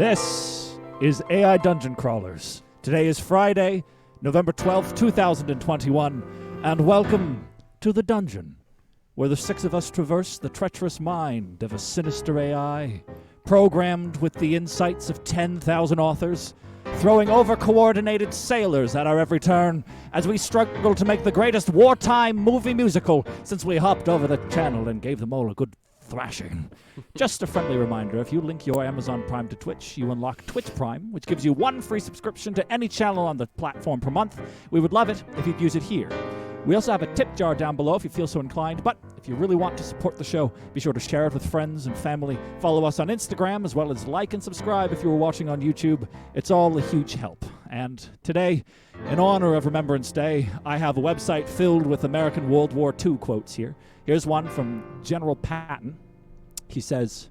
This is AI Dungeon Crawlers. Today is Friday, November 12th, 2021, and welcome to the dungeon, where the six of us traverse the treacherous mind of a sinister AI, programmed with the insights of 10,000 authors, throwing over-coordinated sailors at our every turn as we struggle to make the greatest wartime movie musical since we hopped over the channel and gave them all a good thrashing. Just a friendly reminder, if you link your Amazon Prime to Twitch, you unlock Twitch Prime, which gives you one free subscription to any channel on the platform per month. We would love it if you'd use it here. We also have a tip jar down below if you feel so inclined, but if you really want to support the show, be sure to share it with friends and family. Follow us on Instagram, as well as like and subscribe if you were watching on YouTube. It's all a huge help. And today, in honor of Remembrance Day, I have a website filled with American World War II quotes here. Here's one from General Patton. He says,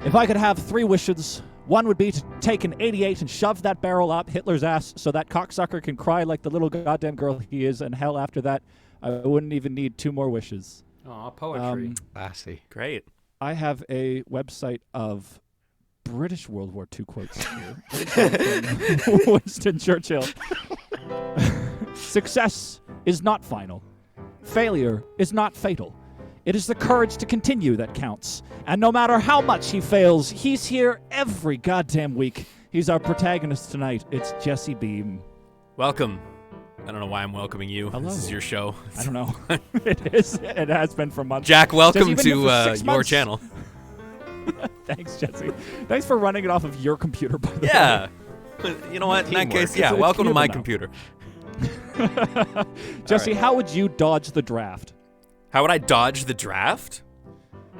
"If I could have three wishes, one would be to take an 88 and shove that barrel up Hitler's ass so that cocksucker can cry like the little goddamn girl he is, and hell, after that, I wouldn't even need two more wishes." Aw, poetry. Classy. Great. I have a website of British World War II quotes here. Winston Churchill. "Success is not final. Failure is not fatal. It is the courage to continue that counts. And no matter how much he fails, he's here every goddamn week. He's our protagonist tonight. It's Jesse Beam." Welcome. I don't know why I'm welcoming you. Hello. This is your show. I don't know. It is. It has been for months. Jack, welcome Jesse, to your your channel. Thanks, Jesse. Thanks for running it off of your computer, by the way. Yeah. You know what? In that case, yeah, It's welcome to my now. computer. Jesse, All right. how would you dodge the draft? How would I dodge the draft?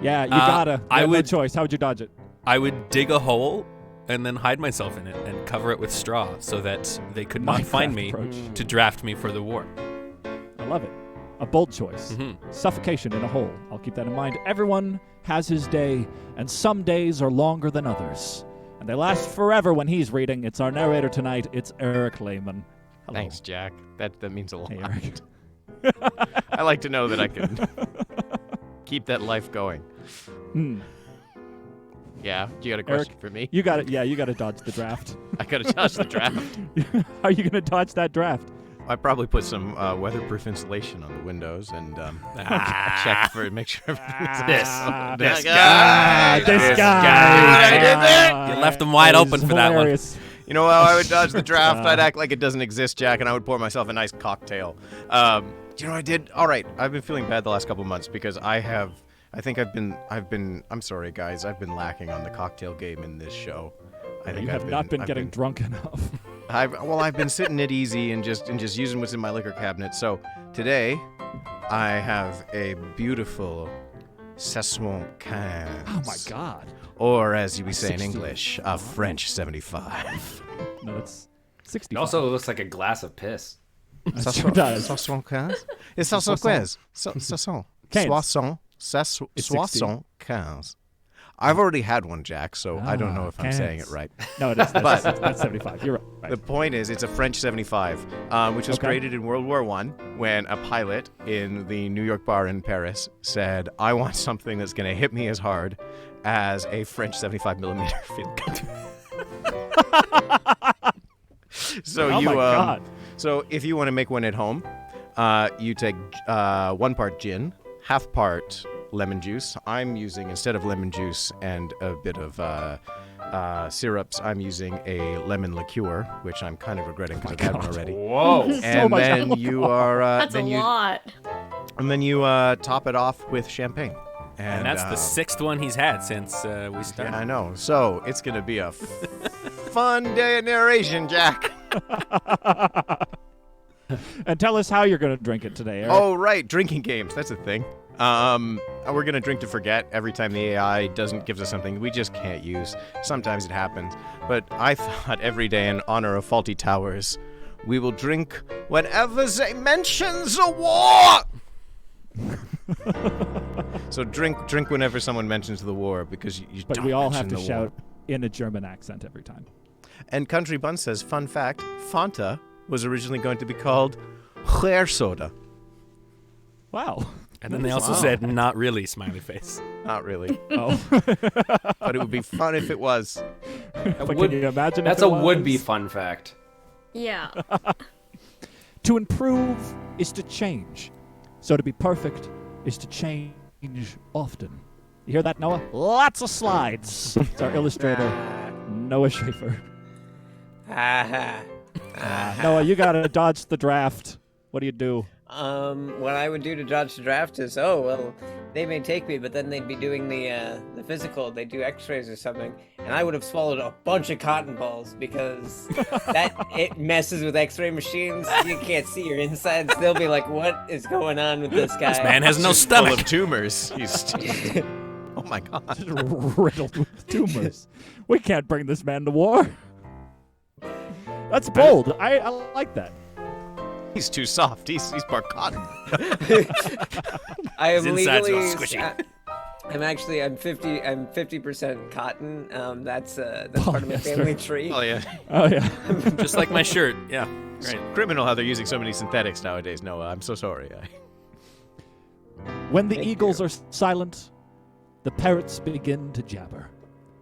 Yeah, you gotta. I have no would- choice. How would you dodge it? I would dig a hole and then hide myself in it and cover it with straw so that they could not find Minecraft me approach. to draft me for the war. I love it. A bold choice. Mhm. Suffocation in a hole. I'll keep that in mind. Everyone has his day, and some days are longer than others. And they last forever when he's reading. It's our narrator tonight. It's Eric Lehman. Hello. Thanks, Jack. That means a lot. Hey, Eric. I like to know that I can keep that life going. Hmm. Yeah, you got a question for me? You got it. Yeah, you got to dodge the draft. I got to touch the draft. How are you going to dodge that draft? I probably put some weatherproof insulation on the windows and check for make sure everything's This guy. This guy. I did that. You left them wide open for that one. hilarious. You know how I would dodge the draft? I'd act like it doesn't exist, Jack, and I would pour myself a nice cocktail. Do you know what I did? All right, I've been feeling bad the last couple months because I'm sorry, guys. I've been lacking on the cocktail game in this show. You have not been getting drunk enough. I've been sitting it easy and just using what's in my liquor cabinet. So today, I have a beautiful Sesson 15. Oh my God. Or as you would say in 60. English, a French 75. No, it's 60. It also looks like a glass of piss. It sure does. Sesson 15? It's Sesson 15. Sesson. Quinze. It's 75. I've already had one, Jack, so I don't know if I'm saying it right. No, it is. That's 75. You're right. The point is, it's a French 75, which was created in World War I when a pilot in the New York bar in Paris said, "I want something that's going to hit me as hard as a French 75 millimeter field gun." So Oh my God. So if you want to make one at home, you take 1 part gin, half part lemon juice. I'm using, instead of lemon juice and a bit of syrups, I'm using a lemon liqueur, which I'm kind of regretting because I've had one already. Whoa. And much then you are That's a lot. and then you top it off with champagne. And that's the sixth one he's had since we started. Yeah, I know. So it's gonna be a fun day of narration, Jack. And tell us how you're going to drink it today, Eric. Oh, right, drinking games. That's a thing. We're gonna drink to forget every time the AI gives us something we just can't use. Sometimes it happens, but I thought every day in honor of Faulty Towers, we will drink whenever they mentions a war. So drink whenever someone mentions the war because you But don't we all have mention to the war. shout in a German accent every time. And Country Bun says, fun fact, Fanta was originally going to be called Hair Soda. Wow. And then they also said, not really, smiley face. Not really, Oh. but it would be fun if it was. But can you imagine? That's if a it was? would-be fun fact. Yeah. To improve is to change. So to be perfect is to change often. You hear that, Noah? Lots of slides. It's our illustrator, Noah Schaefer. Noah, you gotta dodge the draft. What do you do? What I would do to dodge the draft is, they may take me, but then they'd be doing the physical. They'd do X-rays or something, and I would have swallowed a bunch of cotton balls because it messes with X-ray machines. You can't see your insides. They'll be like, "What is going on with this guy?" This man has no Full stomach. of tumors. He's oh my god. Just riddled with tumors. We can't bring this man to war. That's bold. I like that. He's too soft. He's part cotton. I am His insides are all legally. squishy. I'm 50% cotton. That's part of my Polyester. family tree. Oh yeah. Oh yeah. Just like my shirt. Yeah. It's Right. criminal how they're using so many synthetics nowadays, Noah. I'm so sorry. When the Thank eagles you. are silent, the parrots begin to jabber.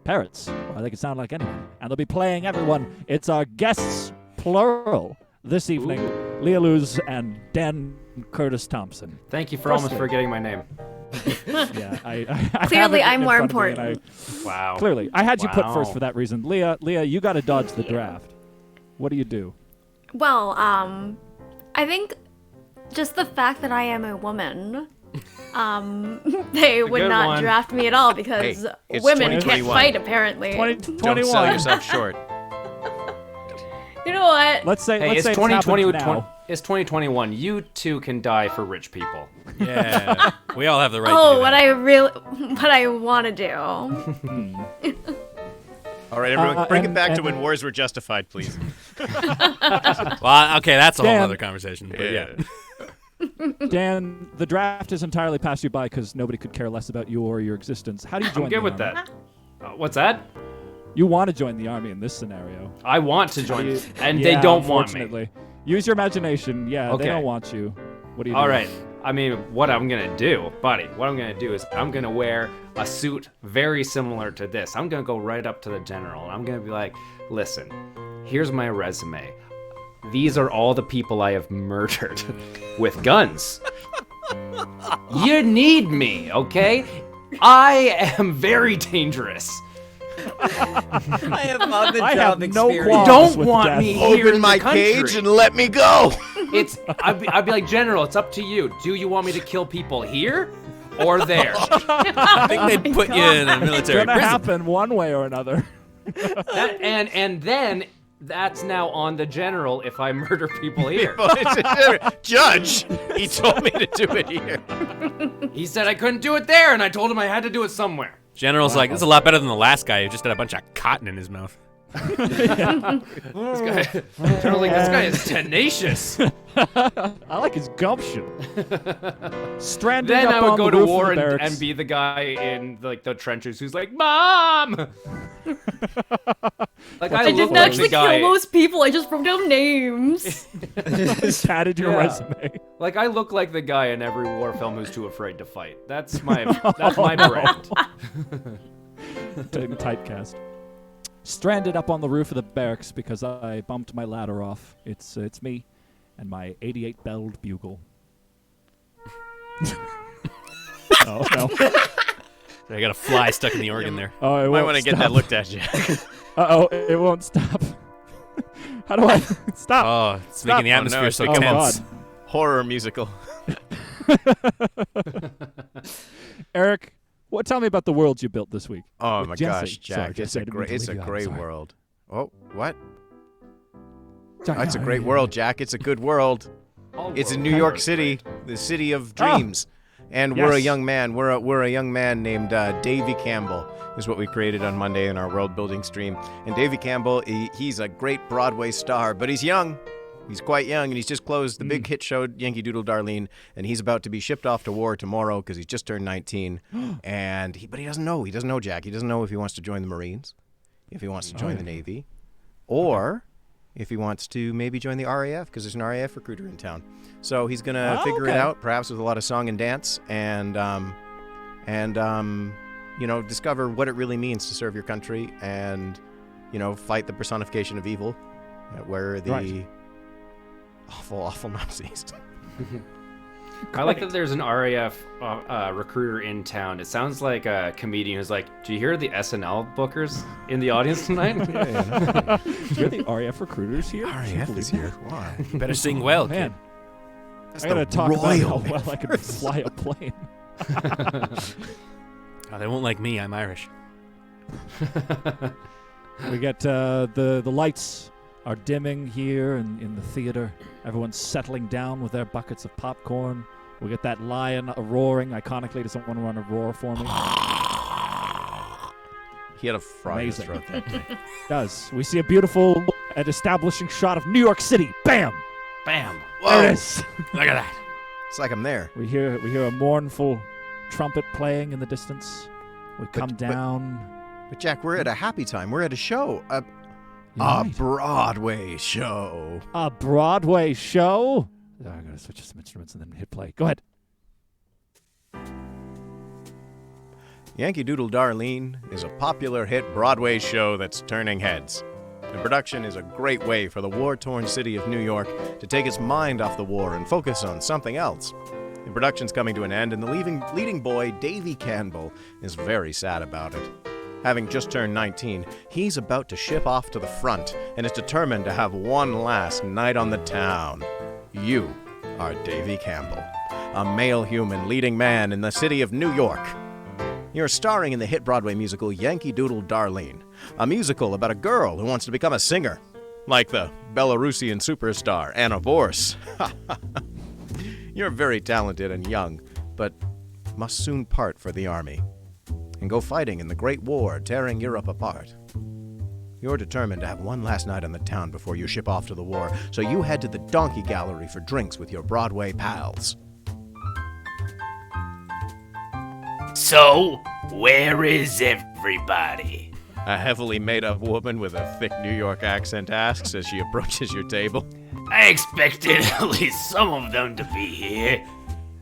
Parrots, well, they can sound like anyone. And they'll be playing everyone. It's our guests, plural, this evening. Leah Luz and Dan Curtis Thompson. Thank you for almost Firstly- forgetting my name. Yeah, I Clearly, have it I'm in more front of me, and important. Wow. clearly, I had you put Wow. first for that reason. Leah, you got to dodge the draft. What do you do? Well, I think just the fact that I am a woman, they would good not one. draft me at all because Hey, it's women can't 2021. fight apparently. 2021. Don't sell yourself short. You know what? Let's say, Hey, let's it's say 2020. it's happened now. It's 2021. You too can die for rich people. Yeah. We all have the right to Oh, do what that. I want to do. All right, everyone, bring it and- back to and- when wars were justified, please. Well, okay, that's a whole Dan. other conversation. But yeah. Dan, the draft has entirely passed you by because nobody could care less about you or your existence. How do you join I'm good the with army? that. What's that? You want to join the army in this scenario. I want to join, and Yeah, they don't want me. unfortunately. Use your imagination. Yeah, Okay. they don't want you. What do you do? All right. I mean, what I'm gonna do, buddy, what I'm gonna do is I'm gonna wear a suit very similar to this. I'm gonna go right up to the general, and I'm gonna be like, listen, here's my resume. These are all the people I have murdered with guns. You need me, okay? I am very dangerous. I have on the I job have no experience. qualms Don't with want death. me here Open in my the country. cage and let me go. I'd be like, General, it's up to you. Do you want me to kill people here or there? I think they'd put you in a military Gonna prison. happen one way or another. And then that's now on the general if I murder people here. Judge, he told me to do it here. He said I couldn't do it there, and I told him I had to do it somewhere. General's like, this is a lot better than the last guy who just had a bunch of cotton in his mouth. This guy is tenacious. I like his gumption. Stranded Then up I would on go the to roof of war the and barracks. be the guy in like the trenches who's like, Mom! Like I look didn't like actually the guy. kill those people. I just wrote down names. Tatted your Yeah. resume. Like I look like the guy in every war film who's too afraid to fight. That's my brand. Typecast. Stranded up on the roof of the barracks because I bumped my ladder off. It's me and my 88 belled bugle. Oh no! I got a fly stuck in the organ there. Oh, it Might won't want to get stop. that looked at, you. Uh-oh, it won't stop. How do I stop? Oh, it's Stop. making the Oh, no, atmosphere it's so like, oh tense. God. Horror musical. Eric, tell me about the worlds you built this week. Oh With my Jesse. gosh, Jack, Sorry, it's Jesse, I a didn't great, mean to it's a leave you out. great Sorry. world. Oh, what? Sorry, It's a great world, Jack. It's a good world. All It's in world New York powers. City, the city of dreams. And Yes. we're a young man. We're a young man named Davy Campbell. Is what we created on Monday in our world building stream. And Davy Campbell, he's a great Broadway star, but he's young. He's quite young, and he's just closed the big hit show Yankee Doodle Darlene, and he's about to be shipped off to war tomorrow because he's just turned 19. But he doesn't know. He doesn't know, Jack. He doesn't know if he wants to join the Marines, if he wants to join the Navy, or if he wants to maybe join the RAF because there's an RAF recruiter in town. So he's gonna figure it okay. out, perhaps with a lot of song and dance, and discover what it really means to serve your country and fight the personification of evil. Where the Right. awful Nazis. I like that there's an RAF recruiter in town. It sounds like a comedian who's like, "Do you hear the SNL bookers in the audience tonight?" You're the RAF recruiters here? RAF is here. Why? Better sing well, Man, kid. That's I gotta the talk about Royal how well I can fly a plane. Oh, they won't like me. I'm Irish. We get the lights are dimming here in the theater. Everyone's settling down with their buckets of popcorn. We get that lion roaring iconically. Does someone want to roar for me? He had a fry in his Amazing. throat that day. Does. We see a beautiful and establishing shot of New York City. Bam! Bam. There it is. Look at that. It's like I'm there. We hear a mournful trumpet playing in the distance. We come but- down. But Jack, we're at a happy time. We're at a show. A You're right. Broadway show. A Broadway show? Oh, I'm going to switch to some instruments and then hit play. Go ahead. Yankee Doodle Darlene is a popular hit Broadway show that's turning heads. The production is a great way for the war-torn city of New York to take its mind off the war and focus on something else. The production's coming to an end, and the leading boy, Davy Campbell, is very sad about it. Having just turned 19, he's about to ship off to the front and is determined to have one last night on the town. You are Davy Campbell, a male human leading man in the city of New York. You're starring in the hit Broadway musical Yankee Doodle Darlene, a musical about a girl who wants to become a singer, like the Belarusian superstar Anna Borse. You're very talented and young, but must soon part for the army and go fighting in the Great War, tearing Europe apart. You're determined to have one last night on the town before you ship off to the war, so you head to the Donkey Gallery for drinks with your Broadway pals. So, where is everybody? A heavily made-up woman with a thick New York accent asks as she approaches your table. I expected at least some of them to be here.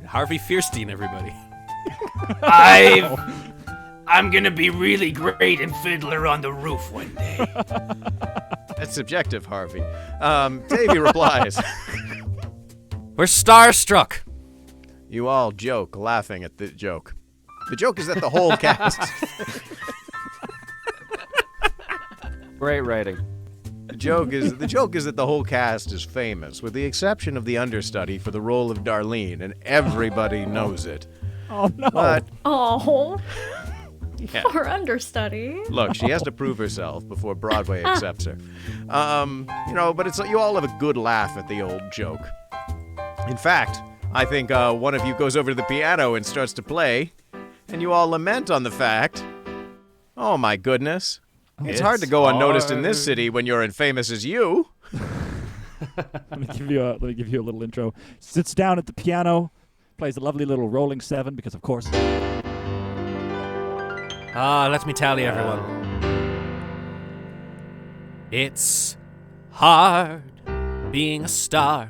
Harvey Fierstein, everybody. I'm gonna be really great in Fiddler on the Roof one day. That's subjective, Harvey. Davy replies. We're starstruck. You all joke, laughing at the joke. The joke is that the whole cast... Great writing. The joke is that the whole cast is famous, with the exception of the understudy for the role of Darlene, and everybody knows it. Oh, no. But Oh, yeah. poor understudy. Look, she has to prove herself before Broadway accepts her. But it's you all have a good laugh at the old joke. In fact, I think one of you goes over to the piano and starts to play, and you all lament on the fact. Oh my goodness. It's hard to go unnoticed in this city when you're as famous as you. Let me give you a little intro. Sits down at the piano, plays a lovely little rolling seven because, of course. Let me tell you, everyone. It's hard being a star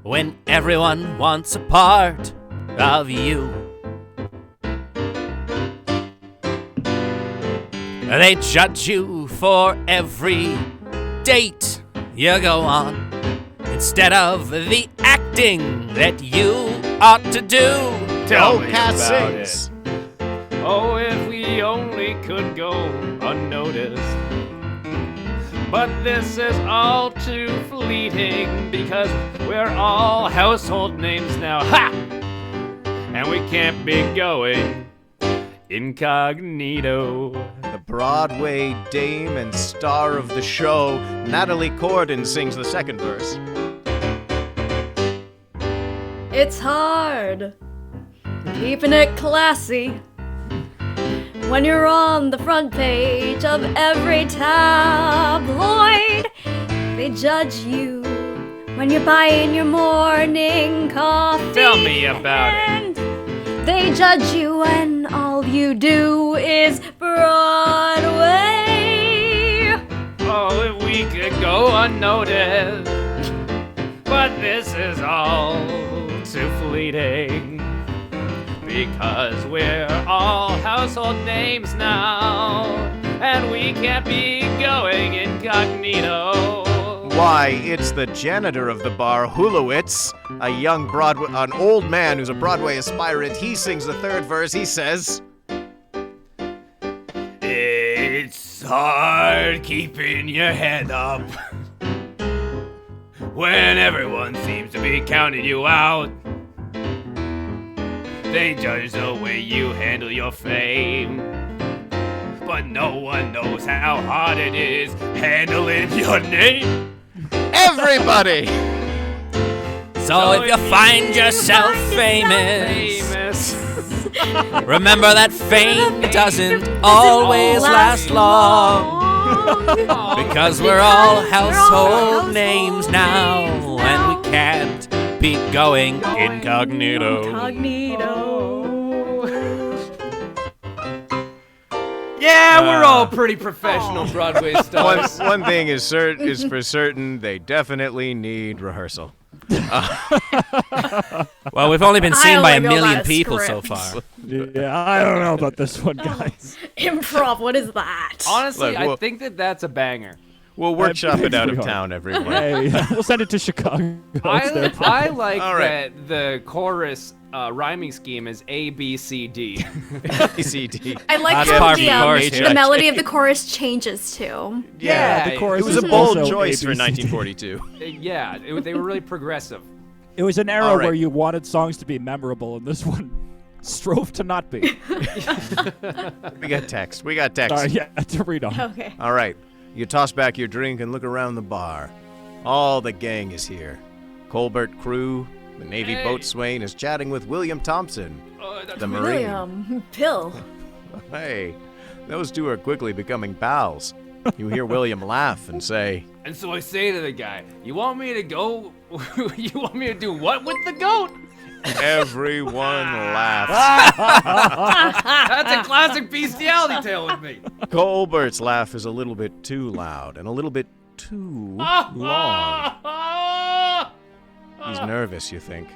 when everyone wants a part of you. They judge you for every date you go on instead of the acting that you ought to do. Tell The me cat about sings. it. Oh, if we only could go unnoticed. But this is all too fleeting because we're all household names now. Ha! And we can't be going incognito. The Broadway dame and star of the show, Natalie Corden, sings the second verse. It's hard keeping it classy when you're on the front page of every tabloid. They judge you when you're buying your morning coffee. Tell me about it. And they judge you when all you do is Broadway. Oh, if we could go unnoticed. But this is all too fleeting because we're all household names now. and we can't be going incognito. Why, it's the janitor of the bar, Hulowitz, an old man who's a Broadway aspirant. He sings the third verse. He says, It's hard keeping your head up when everyone seems to be counting you out. They judge the way you handle your fame, but no one knows how hard it is handling your name. everybody! So if you find yourself famous, remember that fame doesn't always last long. Because we're all household names now, and we can't be going incognito. Yeah, we're all pretty professional Broadway stars. One thing is for certain, they definitely need rehearsal. Well, we've only been seen I by a only go million by people script. so far. Yeah, I don't know about this one, guys. Improv, what is that? Honestly, Look, I well- think that's a banger. We'll workshop it out of pretty hard. town, everyone. Hey, we'll send it to Chicago. It's their I like All right. that the chorus rhyming scheme is A, B, C, D. ACD. I like That's how par for the, the course, the yeah. melody of the chorus changes too. Yeah, the Yeah, chorus It was is a bold also choice for ABCD. 1942. Yeah, they were really progressive. It was an era All right. where you wanted songs to be memorable, and this one strove to not be. We got text. Sorry, yeah, to read on. Okay. All right. You toss back your drink and look around the bar. All the gang is here. Colbert Crew, the Navy Hey. boatswain, is chatting with William Thompson, the Marine. William, Bill. Hey, those two are quickly becoming pals. You hear William laugh and say, And so I say to the guy, you want me to go? You want me to do what with the goat? everyone laughs. That's a classic bestiality tale with me. Colbert's laugh is a little bit too loud and a little bit too long. He's nervous, you think.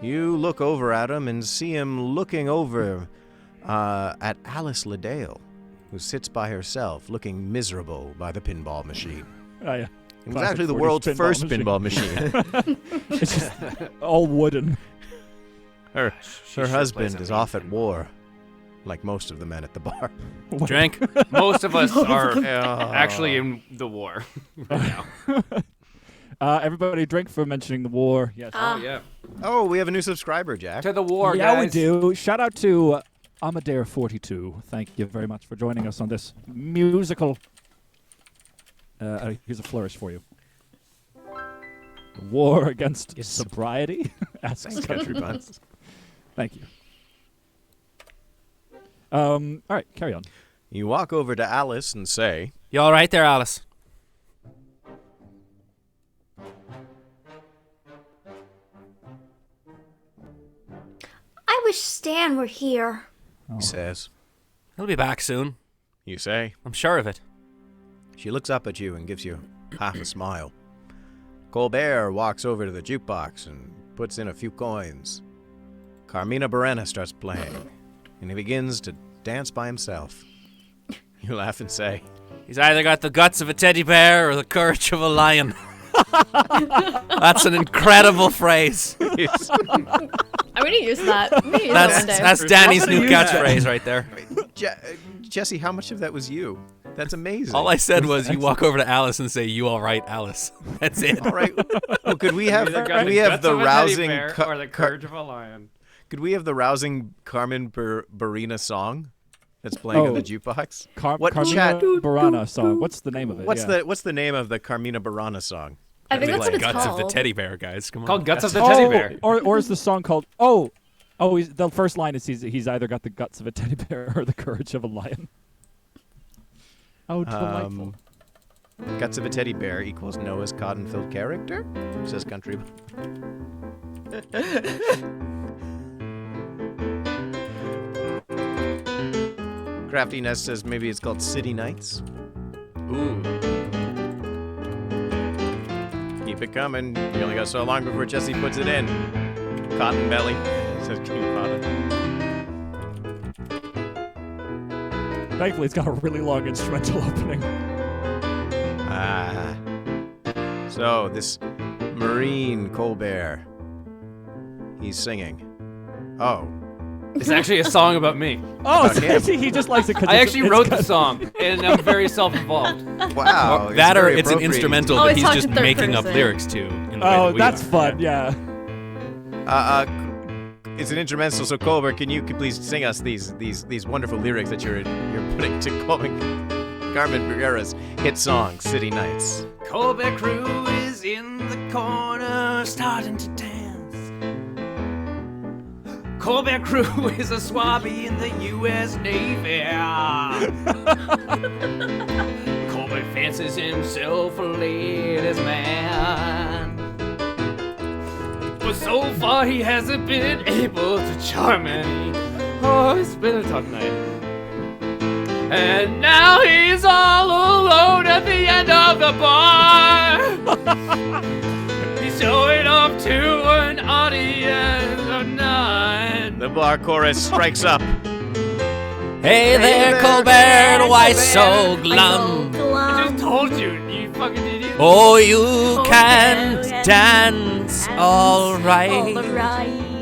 You look over at him and see him looking over at Alice Liddell, who sits by herself, looking miserable by the pinball machine. Oh, yeah. It was Classic actually the 40s world's pinball first machine. pinball machine. It's just all wooden. Her should've husband played is some off at war, like most of the men at the bar. Drink. Most of us are Oh. actually in the war right now. Everybody drink for mentioning the war. Yes. Oh, yeah. Oh, we have a new subscriber, Jack. To the war, yeah, guys. we do. Shout out to Amadare42. Thank you very much for joining us on this musical. Here's a flourish for you. War against sobriety? Asks Country buns. Thank you. All right, carry on. You walk over to Alice and say, You all right there, Alice? I wish Stan were here. he says, He'll be back soon. you say. I'm sure of it. She looks up at you and gives you half a smile. Colbert walks over to the jukebox and puts in a few coins. Carmina Burana starts playing, and he begins to dance by himself. You laugh and say, He's either got the guts of a teddy bear or the courage of a lion. That's an incredible phrase. I'm gonna use that. I'm gonna use that one day. That's Danny's new use that. catchphrase right there. Jesse, how much of that was you? That's amazing. All I said was you walk over to Alice and say, "You all right, Alice?" That's it. All right. Well, could we have Either got could we have guts the of a teddy rousing bear or the courage of a lion. could we have the rousing Carmen Burina song that's playing on the jukebox? What Carmina chat? Burana song. What's the name of it? What's the name of the Carmina Burana song? I think that's what it's Guts called. of the teddy bear, guys. Come on. Called Guts of the Oh, Teddy Bear. or is the song called the first line is he's either got the guts of a teddy bear or the courage of a lion. Oh, delightful. Guts of a teddy bear equals Noah's cotton-filled character, says Country. Craftiness says maybe it's called City Nights. Ooh. Keep it coming. You only got so long before Jesse puts it in. Cotton Belly says King Cotton. Thankfully, it's got a really long instrumental opening. So, this Marine Colbert, he's singing. Oh. It's actually a song about me. Oh, Okay. so he just likes it because I actually wrote the song, and I'm very self-involved. Wow. Or that or very it's an appropriate. instrumental Oh, that it's he's talked just in third making up person. lyrics to. In the way Oh, that we that's are. fun. Yeah. It's an instrumental, so Colbert, can you please sing us these wonderful lyrics that you're putting to Carmen Pereira's hit song, City Nights? Colbert Crew is in the corner starting to dance. Colbert Crew is a swabby in the U.S. Navy. Colbert fancies himself a ladies' man. But so far he hasn't been able to charm any. Oh, it's been a tough night. And now he's all alone at the end of the bar. He's showing up to an audience of 9. The bar chorus strikes up. Hey there, Colbert, why so glum? I just told you, you fucking idiot. Oh, you can't dance, alright.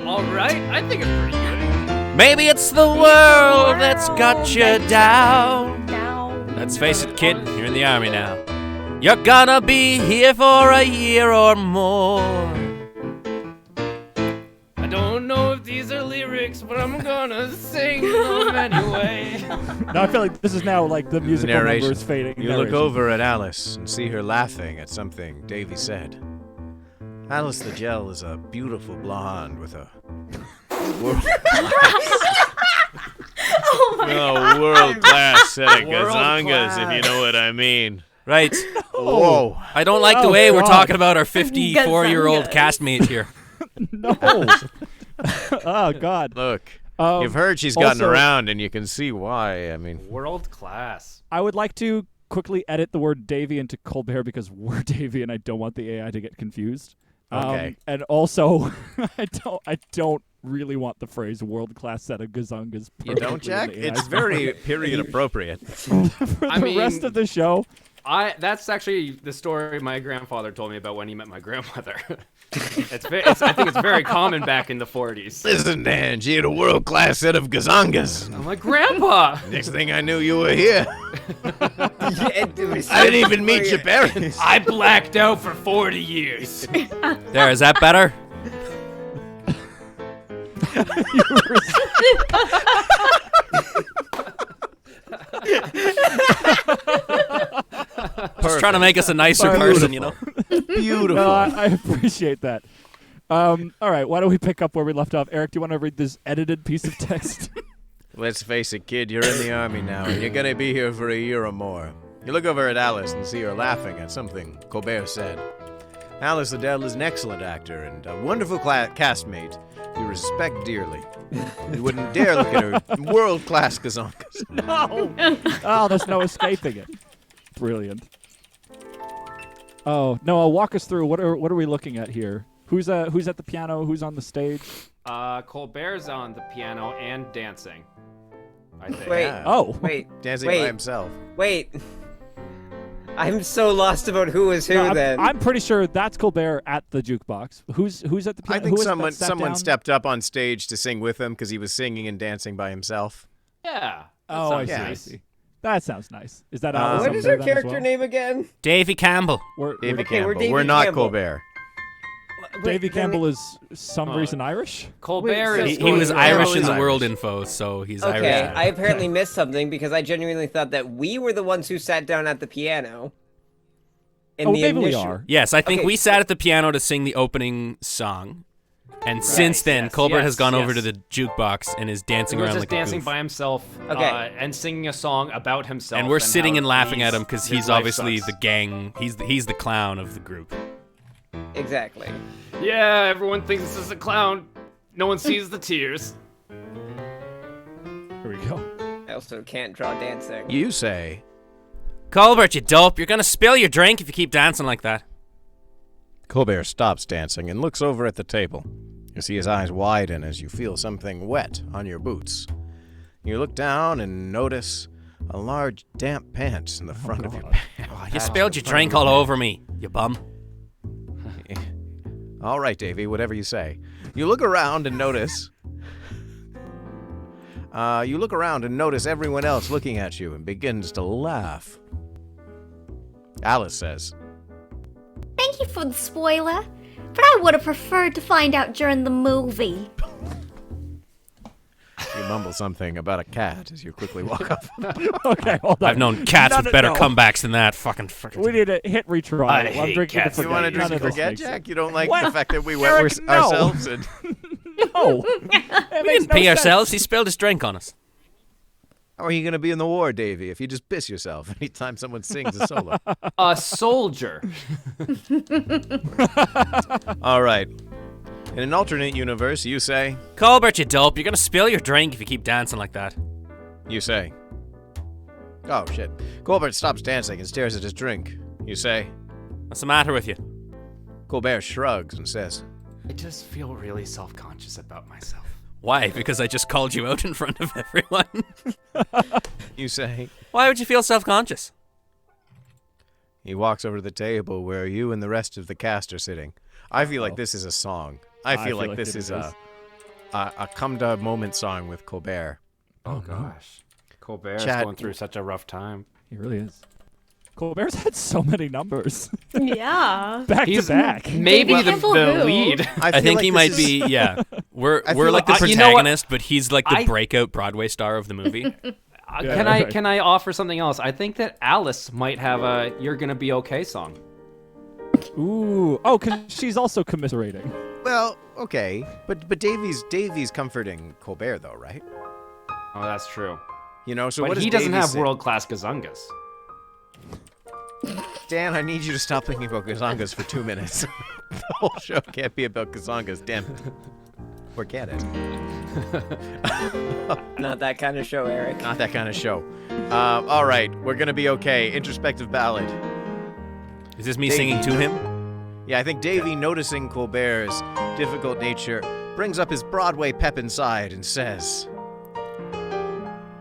Alright, I think it's pretty good. Maybe it's the world that's got you down. Let's face it, kid, you're in the army now. You're gonna be here for a year or more. I don't know if these are lyrics, but I'm gonna sing them anyway. No, I feel like this is now like the musical narration. number is fading. You look Narration. over at Alice and see her laughing at something Davy said. Alice the Gel is a beautiful blonde with a world-class set of gazungas, if you know what I mean. Right. Whoa. I don't like the Oh, way we're God. talking about our 54-year-old Gazungas. castmate here. No. Oh God. Look, Um, you've heard she's gotten also- around, and you can see why. I mean, World class. I would like to quickly edit the word Davy into Colbert because we're Davy, and I don't want the AI to get confused. Okay. And also, I don't really want the phrase "world-class set of gazungas." you don't, permanently in Jack? the AI It's very period appropriate. For the rest of the show. That's actually the story my grandfather told me about when he met my grandmother. I think it's very common back in the 40s. Listen, Dan, she had a world-class set of gazungas. I'm like, Grandpa! Next thing I knew, you were here. I I didn't even meet your parents. I blacked out for 40 years. There, is that better? Just trying to make us a nicer person, you know? Beautiful. No, I appreciate that. All right, why don't we pick up where we left off? Eric, do you want to read this edited piece of text? Let's face it, kid, you're in the army now, and you're gonna be here for a year or more. You look over at Alice and see her laughing at something Colbert said. Alice Adele is an excellent actor and a wonderful castmate you respect dearly. You wouldn't dare look at her world-class gazongas. No. Oh, there's no escaping it. Brilliant. Oh, Noah, walk us through. What are we looking at here? Who's at the piano? Who's on the stage? Colbert's on the piano and dancing, I think. Wait. Yeah. Oh, Wait. Dancing wait, by himself. Wait. I'm so lost about who is who no, then. I'm pretty sure that's Colbert at the jukebox. Who's at the piano? I think Who is it that sat someone down? stepped up on stage to sing with him because he was singing and dancing by himself. Yeah. that Oh, I sounds see. I nice. see. That sounds nice. Is that Alice What up is there her then as character well? name again? Davy Campbell. Davy Okay, we're Campbell. Davy We're not Campbell. Colbert. Davy Wait, then Campbell is some Oh. reason Irish. Colbert Wait, is. so- He was Colbert Irish is in the Irish. World Info, so he's Irish. Okay, now. I apparently missed something because I genuinely thought that we were the ones who sat down at the piano. In Oh, the maybe we initial- are. Yes, I think Okay. we sat at the piano to sing the opening song. And since then, yes, Colbert has yes, gone over yes. to the jukebox and is dancing He was around just like dancing a goof. by himself Okay. and singing a song about himself. And we're sitting how and laughing at he's- him because his he's life obviously sucks. the gang. He's the clown of the group. Exactly. Yeah, everyone thinks this is a clown. No one sees the tears. Here we go. I also can't draw dancing. You say. Colbert, you dope! You're gonna spill your drink if you keep dancing like that. Colbert stops dancing and looks over at the table. You see his eyes widen as you feel something wet on your boots. You look down and notice a large damp pants in the front of your God. pants. Oh, you spilled your drink all over me, you bum. All right, Davy, whatever you say. You look around and notice. Everyone else looking at you and begins to laugh. Alice says, Thank you for the spoiler, but I would have preferred to find out during the movie. you mumble something about a cat as you quickly walk up. Okay, hold on. I've known cats with better comebacks than that. Fucking. We need a hit retry. I I'm hate drinking cats. to You forget. want to drink None and of this forget, makes Jack? sense. You don't like What? the fact that we Eric, wet no. ourselves? And No. We didn't pee ourselves. He spilled his drink on us. how are you going to be in the war, Davy, if you just piss yourself anytime someone sings a solo? A soldier. All right. In an alternate universe, you say, Colbert, you dope. You're gonna spill your drink if you keep dancing like that. you say. Oh, shit. Colbert stops dancing and stares at his drink. You say. What's the matter with you? Colbert shrugs and says, I just feel really self-conscious about myself. Why? Because I just called you out in front of everyone? you say. Why would you feel self-conscious? He walks over to the table where you and the rest of the cast are sitting. I feel like this is a song. I feel like this is a come-to-moment song with Colbert. Oh gosh. Colbert's Chad- going through such a rough time. He really is. Colbert's had so many numbers. Yeah. back He's to back. maybe Baby the Careful who? lead. I I feel think like he this might is- be, yeah. We're I feel like the like you know what? protagonist, but he's like the I- breakout Broadway star of the movie. Yeah, Can I offer something else? I think that Alice might have a "You're Gonna Be Okay" song. Ooh. Oh, because she's also commiserating. Well, okay. But Davy's comforting Colbert, though, right? Oh, that's true. You know, so what But does he doesn't Davy have say? world-class gazungas. Dan, I need you to stop thinking about gazongas for 2 minutes. The whole show can't be about gazongas, damn it. Forget it. Not that kind of show, Eric. Not that kind of show. All right, we're gonna be okay. Introspective ballad. Is this me Davey, singing to him? Yeah, I think Davy, noticing Colbert's difficult nature, brings up his Broadway pep inside and says,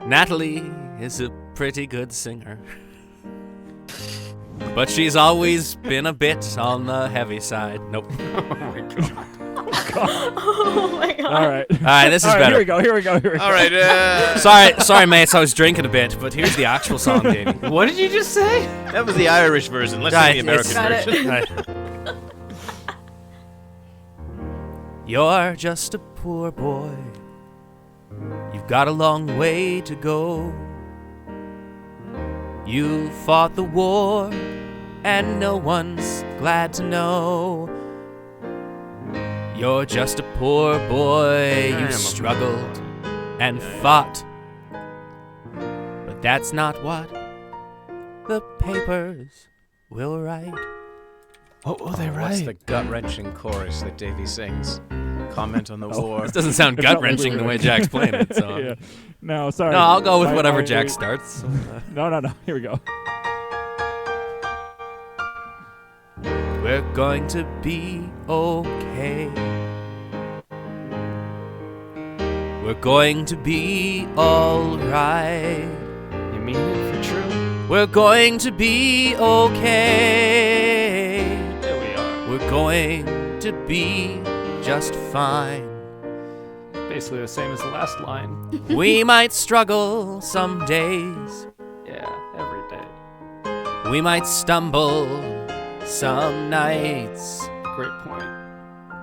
Natalie is a pretty good singer. But she's always been a bit on the heavy side. Nope. Oh my god. All right. All right, this is All right, better. Here we go. all right, Sorry, mates. I was drinking a bit, but here's the actual song, Davey. What did you just say? that was the Irish version. Let's Right, sing the American it's- version. Right. You're just a poor boy. You've got a long way to go. You fought the war, and no one's glad to know. You're just a poor boy. You struggled and fought. But that's not what the papers will write. What will they What's the gut-wrenching chorus that Davy sings? Comment on the war. This doesn't sound It's not gut-wrenching the really way Jack's playing it, so... Yeah. No, sorry. No, I'll go with I- whatever I- Jack starts. No. Here we go. We're going to be okay. We're going to be alright. You mean it for true? We're going to be okay. There we are. We're going to be just fine. Basically the same as the last line. We might struggle some days. Yeah, every day. We might stumble some nights. Great point.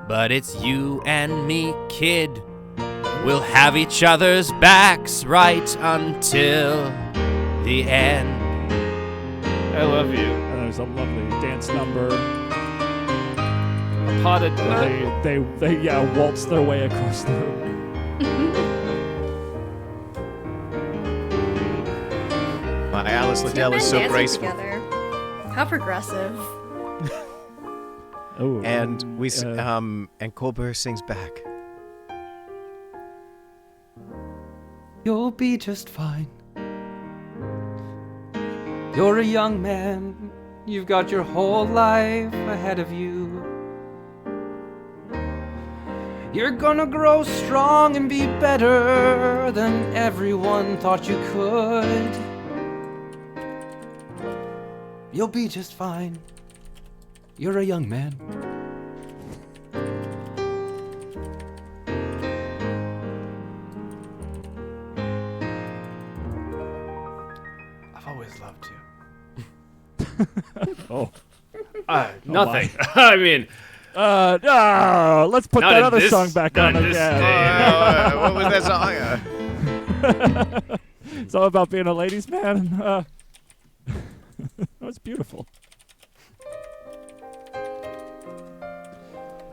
But it's you and me, kid. We'll have each other's backs right until the end. I love you. And there's a lovely dance number. A pot of They waltz their way across the room. My Alice Two Liddell men is so dancing graceful. together. How progressive. Oh, And and Colbert sings back. You'll be just fine. You're a young man. You've got your whole life ahead of you. You're gonna grow strong and be better than everyone thought you could. You'll be just fine. You're a young man. I've always loved you. Oh. Nothing. I mean, Let's put Not that in other this- song back not on in this again. day. What was that song? It's all about being a ladies' man. That was beautiful.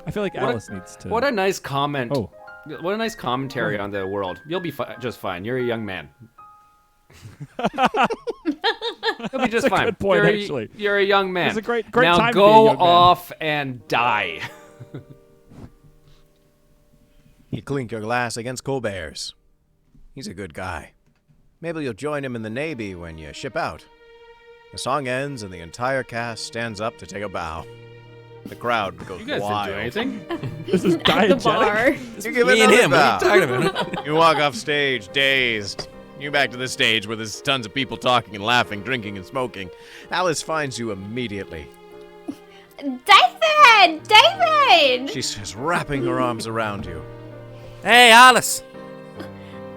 I feel like What a- Alice needs to. What a nice comment. Oh. What a nice commentary on the world. You'll be just fine. You're a young man. You'll be just a fine. good point, you're actually. You're a young man. It's a great now time to be a go young man. off and die. You clink your glass against Colbert's. He's a good guy. Maybe you'll join him in the Navy when you ship out. The song ends and the entire cast stands up to take a bow. The crowd goes You guys wild. didn't do anything. This is At the diegetic. bar. You give Me and another him. bow. What are you talking about? You walk off stage, dazed. You back to the stage where there's tons of people talking and laughing, drinking and smoking. Alice finds you immediately. David! David! She's just wrapping her arms around you. Hey, Alice.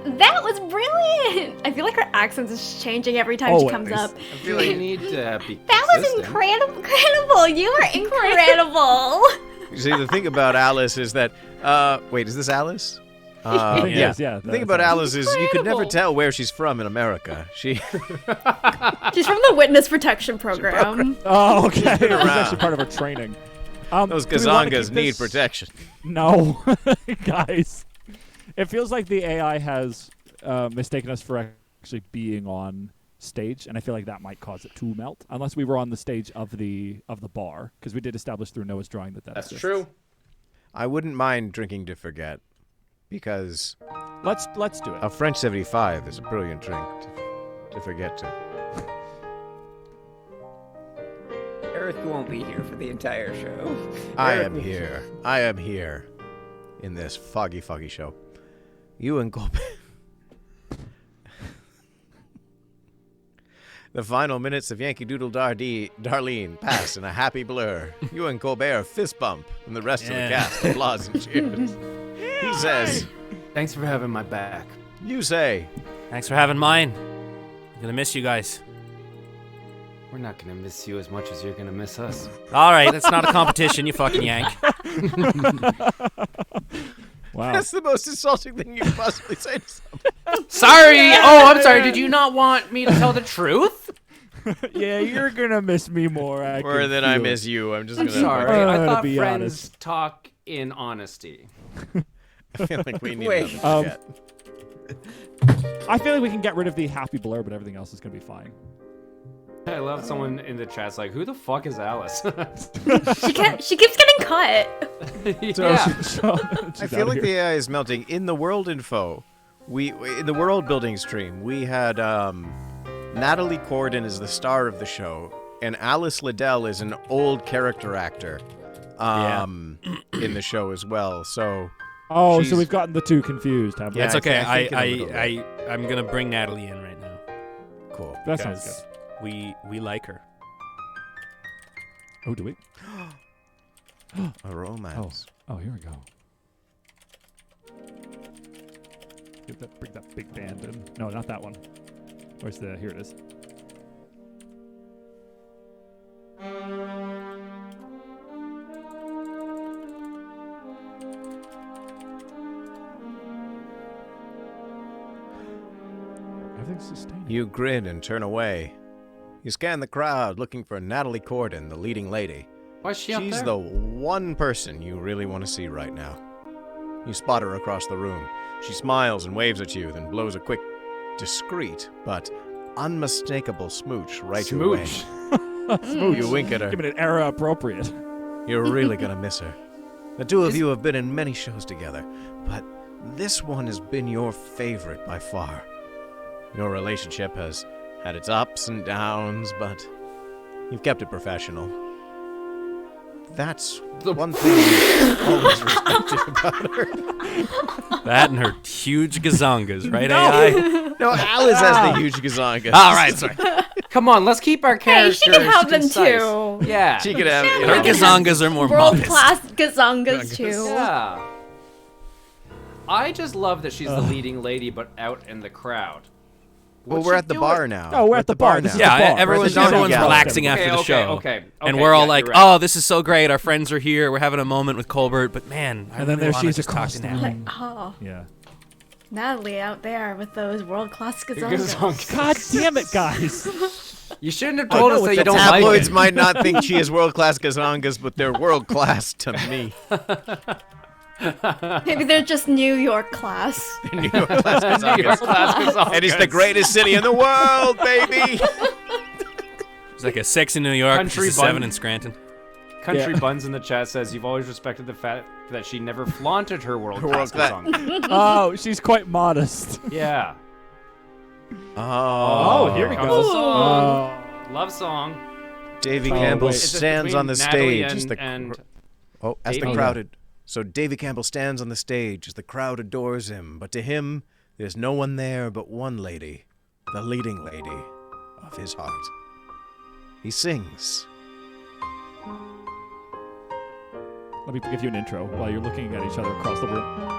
That was brilliant! I feel like her accent is changing every time she comes Always. up. I feel like you need to be That was consistent. incredible! You are incredible! You see, the thing about Alice is that, wait, is this Alice? I think yes, yeah. The thing about Alice is you could never tell where she's from in America. She She's from the Witness Protection Program. Oh, okay. It was around. actually part of her training. those Do we wanna gazungas keep need this- protection. No, guys. It feels like the AI has mistaken us for actually being on stage, and I feel like that might cause it to melt, unless we were on the stage of the bar, because we did establish through Noah's drawing that That's exists. true. I wouldn't mind drinking to forget, because Let's do it. a French 75 is a brilliant drink to forget to. Eric won't be here for the entire show. I Eric am will- here. I am here in this foggy show. You and Colbert. The final minutes of Yankee Doodle Darlene pass in a happy blur. You and Colbert fist bump, and the rest of the Yeah. cast applauds and cheers. He says, Thanks for having my back. you say, Thanks for having mine. I'm gonna miss you guys. We're not gonna miss you as much as you're gonna miss us. All right, that's not a competition, you fucking yank. Wow. that's the most insulting thing you could possibly say to someone. Sorry. Oh, I'm sorry. Did you not want me to tell the truth? Yeah, you're gonna miss me more. More can than I feel miss it. you. I'm just I'm gonna. sorry. to I thought be friends honest. talk in honesty. I feel like we need Wait. another forget. I feel like we can get rid of the happy blur, but everything else is gonna be fine. I love someone in the chat's like, "Who the fuck is Alice?" She keeps getting cut. Yeah. I feel like the AI is melting. In the world info, in the world building stream, we had Natalie Corden is the star of the show, and Alice Liddell is an old character actor in the show as well. So Oh, she's- so we've gotten the two confused, haven't we? Yeah, That's okay. I think in a little bit. I'm gonna bring Natalie in right now. cool. That sounds because good. We like her. Oh, do we? A romance. Oh, here we go. Bring that big band in. No, not that one. Where's the? Here it is. Everything's sustained. You grin and turn away. You scan the crowd looking for Natalie Corden, the leading lady. Why is she up She's there? the one person you really want to see right now. You spot her across the room. She smiles and waves at you, then blows a quick, discreet, but unmistakable smooch right your way. Smooch. Smooch. You wink at her. Give it an era appropriate. You're really gonna miss her. The two of you have been in many shows together, but this one has been your favorite by far. Your relationship has had its ups and downs, but you've kept it professional. That's one thing you've always respected about her. That and her huge gazongas, right, AI? No, Alice has the huge gazongas. All right, sorry. Come on, let's keep our Hey, characters she can have them concise. too. Yeah. She could have. Her gazongas are more World modest. class gazungas too. Yeah. I just love that she's the leading lady, but out in the crowd. Well, What's we're she at the doing? ar now. Oh, we're at the bar. This is Yeah, the bar. everyone's We're at the everyone's Donkey relaxing Gallery. after the show. Okay. And we're all yeah, like, you're right. oh, this is so great. Our friends are here. We're having a moment with Colbert. But man, I And then really there wanna she's just across talk the to room. Natalie. Oh, Yeah. Natalie out there with those world class Gazongas. gazungas. God damn it, guys. You shouldn't have told us that The you don't like tabloids it. might not think she is world-class gazongas, but they're world-class to me. Maybe they're just New York class. New York class New York gazongas. class gazongas. And it's the greatest city in the world, baby. It's like a 6 in New York, Country she's a 7 bun. in Scranton. Country Yeah. Buns in the chat says you've always respected the fact that she never flaunted her world class world-class. song. Oh, she's quite modest. Yeah. Oh, here we Comes go. the song. Oh. Love song. Davy Oh, Campbell wait. It's just stands between on the Natalie stage as the and as the Davy. crowded. So Davy Campbell stands on the stage as the crowd adores him, but to him, there's no one there but one lady, the leading lady of his heart. He sings. Let me give you an intro while you're looking at each other across the room.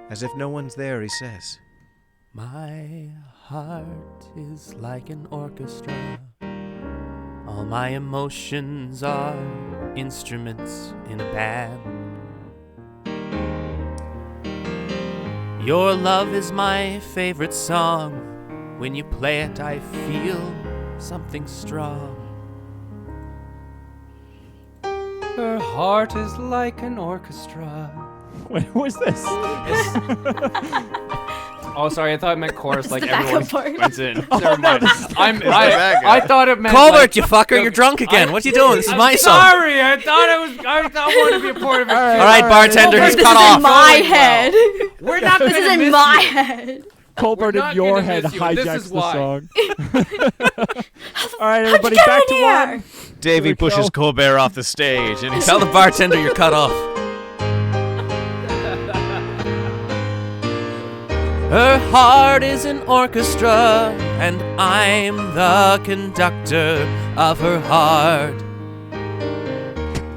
As if no one's there, he says, My heart is like an orchestra. All my emotions are instruments in a band. Your love is my favorite song. When you play it, I feel something strong. her heart is like an orchestra. Wait, who is this? Oh, sorry, I thought it meant chorus, like the backup everyone part. joins in. Never mind. backup. I thought it meant Colbert, like, you fucker, you're drunk again. What you doing? This is I'm my song. sorry, I wanted to be a part of it. All All right, bartender, Colbert, he's this cut is off. in my Going head. We're not This gonna is in miss my you. head. Colbert We're in not your gonna head miss you, and this hijacks is the why. song. All right, everybody, get back in to here? one. Davy we go. pushes Colbert off the stage, and he Tell the bartender you're cut off. Her heart is an orchestra, and I'm the conductor of her heart.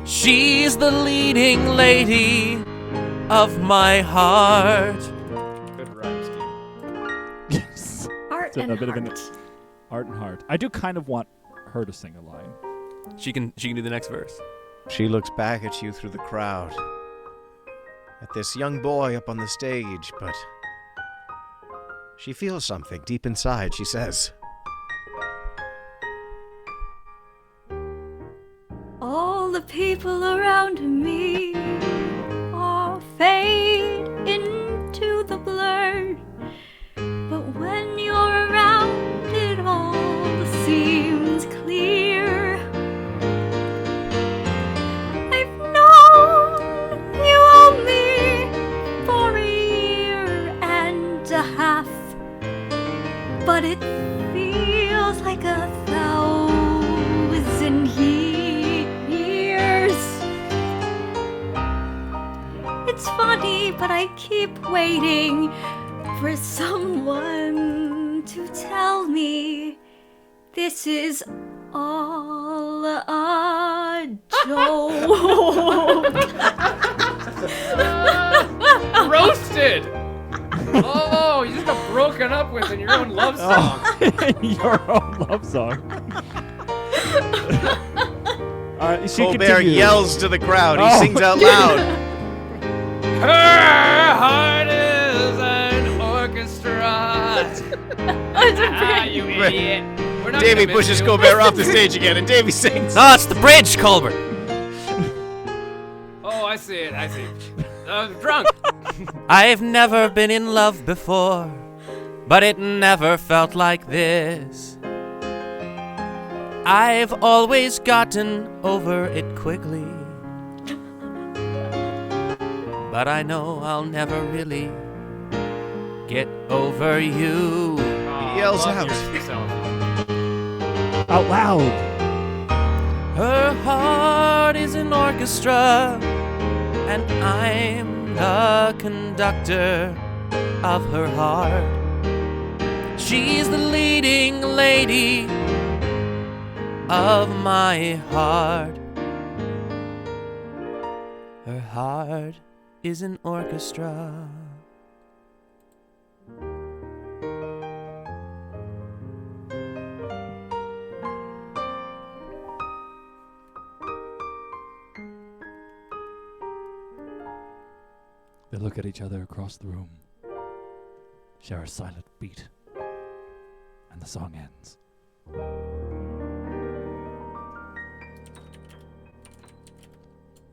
She's the leading lady of my heart. Good rhyme scheme. Yes. Art It's a and bit of an heart. art and heart. I do kind of want her to sing a line. She can do the next verse. She looks back at you through the crowd, at this young boy up on the stage, but she feels something deep inside. She says, All the people around me all fade into the blur. But when you're around, it all seems clear. I've known you only for a year and a half, but it feels like 1,000 years. It's funny, but I keep waiting for someone to tell me this is all a joke. Roasted! Oh, you just got broken up with in your own love song. Your own love song. All right, she Colbert continues. yells to the crowd. He Oh. sings out loud. Her heart is an orchestra. Ah, you idiot. We're not Davy gonna miss pushes you. Colbert off the stage again, and Davy sings. No, it's the bridge, Colbert. Oh, I see it. I'm drunk. I've never been in love before, but it never felt like this. I've always gotten over it quickly, but I know I'll never really get over you. He yells out. Out loud. Her heart is an orchestra, and I'm the conductor of her heart. She's the leading lady of my heart. Her heart is an orchestra. They look at each other across the room, share a silent beat, and the song ends.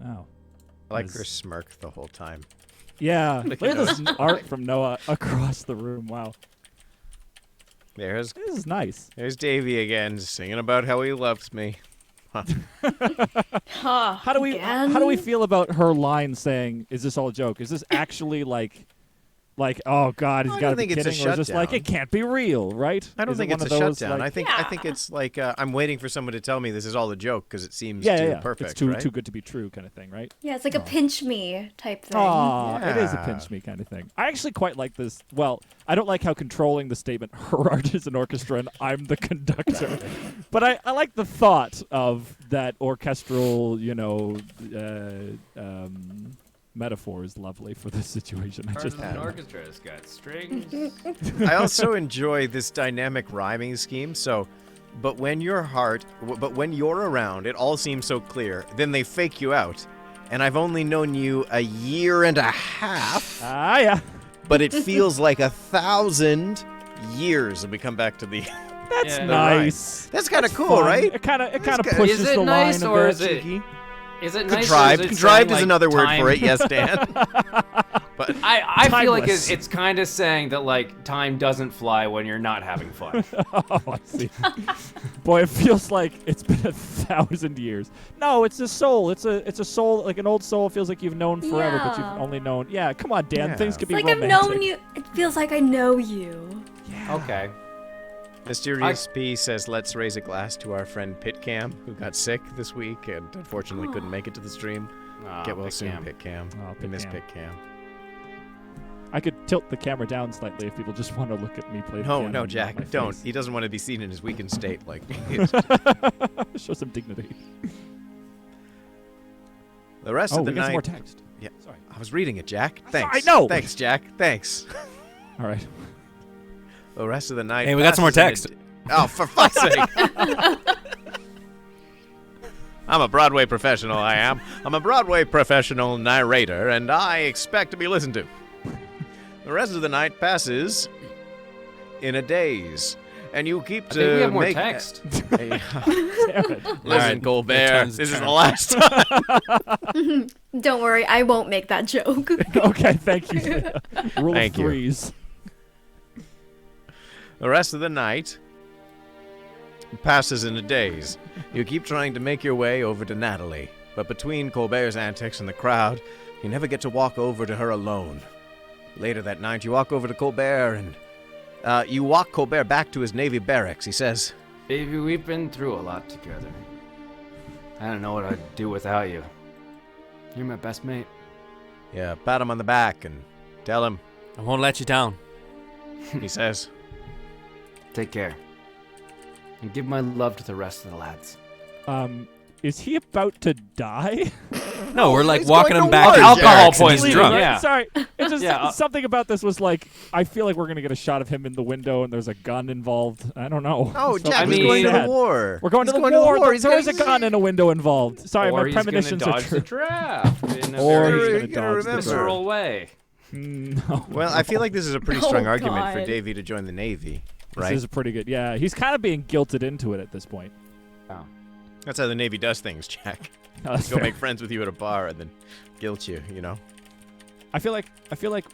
Oh. I like Yes. her smirk the whole time. Yeah. Look Look at at this art from Noah across the room. Wow. There's This is nice. Davy again, singing about how he loves me. How do we feel about her line saying, "Is this all a joke?" Is this actually like oh God, he's I got to don't be think it's a kidding, or is this like shutdown. it can't be real, right? I don't Is it think one it's a of those, shutdown. like- I think it's like I'm waiting for someone to tell me this is all a joke because it seems yeah, too yeah, yeah. perfect. It's too right? too good to be true, kind of thing, right? Yeah, it's like a pinch me type thing. Aw, it is a Yeah. pinch me kind of thing. I actually quite like this. Well, I don't like how controlling the statement, her art is an orchestra and I'm the conductor. But I like the thought of that orchestral, metaphor is lovely for this situation. I Part just of an orchestra has got strings. I also enjoy this dynamic rhyming scheme. So, but when you're around, it all seems so clear. Then they fake you out, and I've only known you a year and a half, yeah. but it feels like 1,000 years. And we come back to the. That's Yeah. nice. That's kind of cool, Fun. right? It kind of good. pushes Is it the nice line a or bit. is it? Cheeky. Is it nice? Contrived. Or is it Contrived saying, is like, another word for time- it. Yes, Dan. But I feel like Timeless. it's kind of saying that like time doesn't fly when you're not having fun. Oh, I see. Boy, it feels like it's been 1,000 years. No, it's a soul. It's a soul, like an old soul. It feels like you've known forever, but Yeah. you've only known. Yeah, come on, Dan. Yeah. Things could It's be like I've romantic. known you. It feels like I know you. Okay. Mysterious P says, "Let's raise a glass to our friend Pitcam, who got sick this week and unfortunately couldn't make it to the stream. Get well soon, Pitcam. Oh, We miss Pitcam. Pitcam." I could tilt the camera down slightly if people just want to look at me play the No, piano no, and Jack, not my don't. face. He doesn't want to be seen in his weakened state. Like, Show some dignity. the rest Oh, of the we got some night. more text. Yeah. Sorry. I was reading it, Jack. Thanks. I know. Thanks, Jack. Thanks. All right. The rest of the night. Hey, we got some more passes in text. Oh, for fuck's sake! I'm a Broadway professional. I am. I'm a Broadway professional narrator, and I expect to be listened to. The rest of the night passes in a daze, and you keep I think we have more make- text. Damn it. Listen, Alright, Colbert, turns, this is turn. the last time. Don't worry, I won't make that joke. Okay, thank you. Rule Thank of you. threes. The rest of the night passes in a daze. You keep trying to make your way over to Natalie, but between Colbert's antics and the crowd, you never get to walk over to her alone. Later that night, you walk over to Colbert and you walk Colbert back to his Navy barracks. He says, Baby, we've been through a lot together. I don't know what I'd do without you. You're my best mate. yeah, pat him on the back and tell him, I won't let you down. he says, Take care. And give my love to the rest of the lads. Is he about to die? No, we're like he's walking going him to back war, to Alcohol barracks and he's poisoning, drunk. Right? yeah. Sorry. It's just Yeah, something about this was like, I feel like we're going to get a shot of him in the window and there's a gun involved. I don't know. "Oh, So Jack, it's he's mean- going to the sad. war. We're going He's to the war. He's There's a going- gun and a window involved. Sorry, or my he's gonna premonitions dodge are true. the draft in a Or very he's You going to gotta dodge remember. the visceral way. No. Well, I feel like this is a pretty Oh, strong argument for God. Davy to join the Navy, right? This is pretty good. Yeah, he's kind of being guilted into it at this point. Oh. That's how the Navy does things, Jack. No, that's Go fair. make friends with you at a bar and then guilt you, you know? I feel like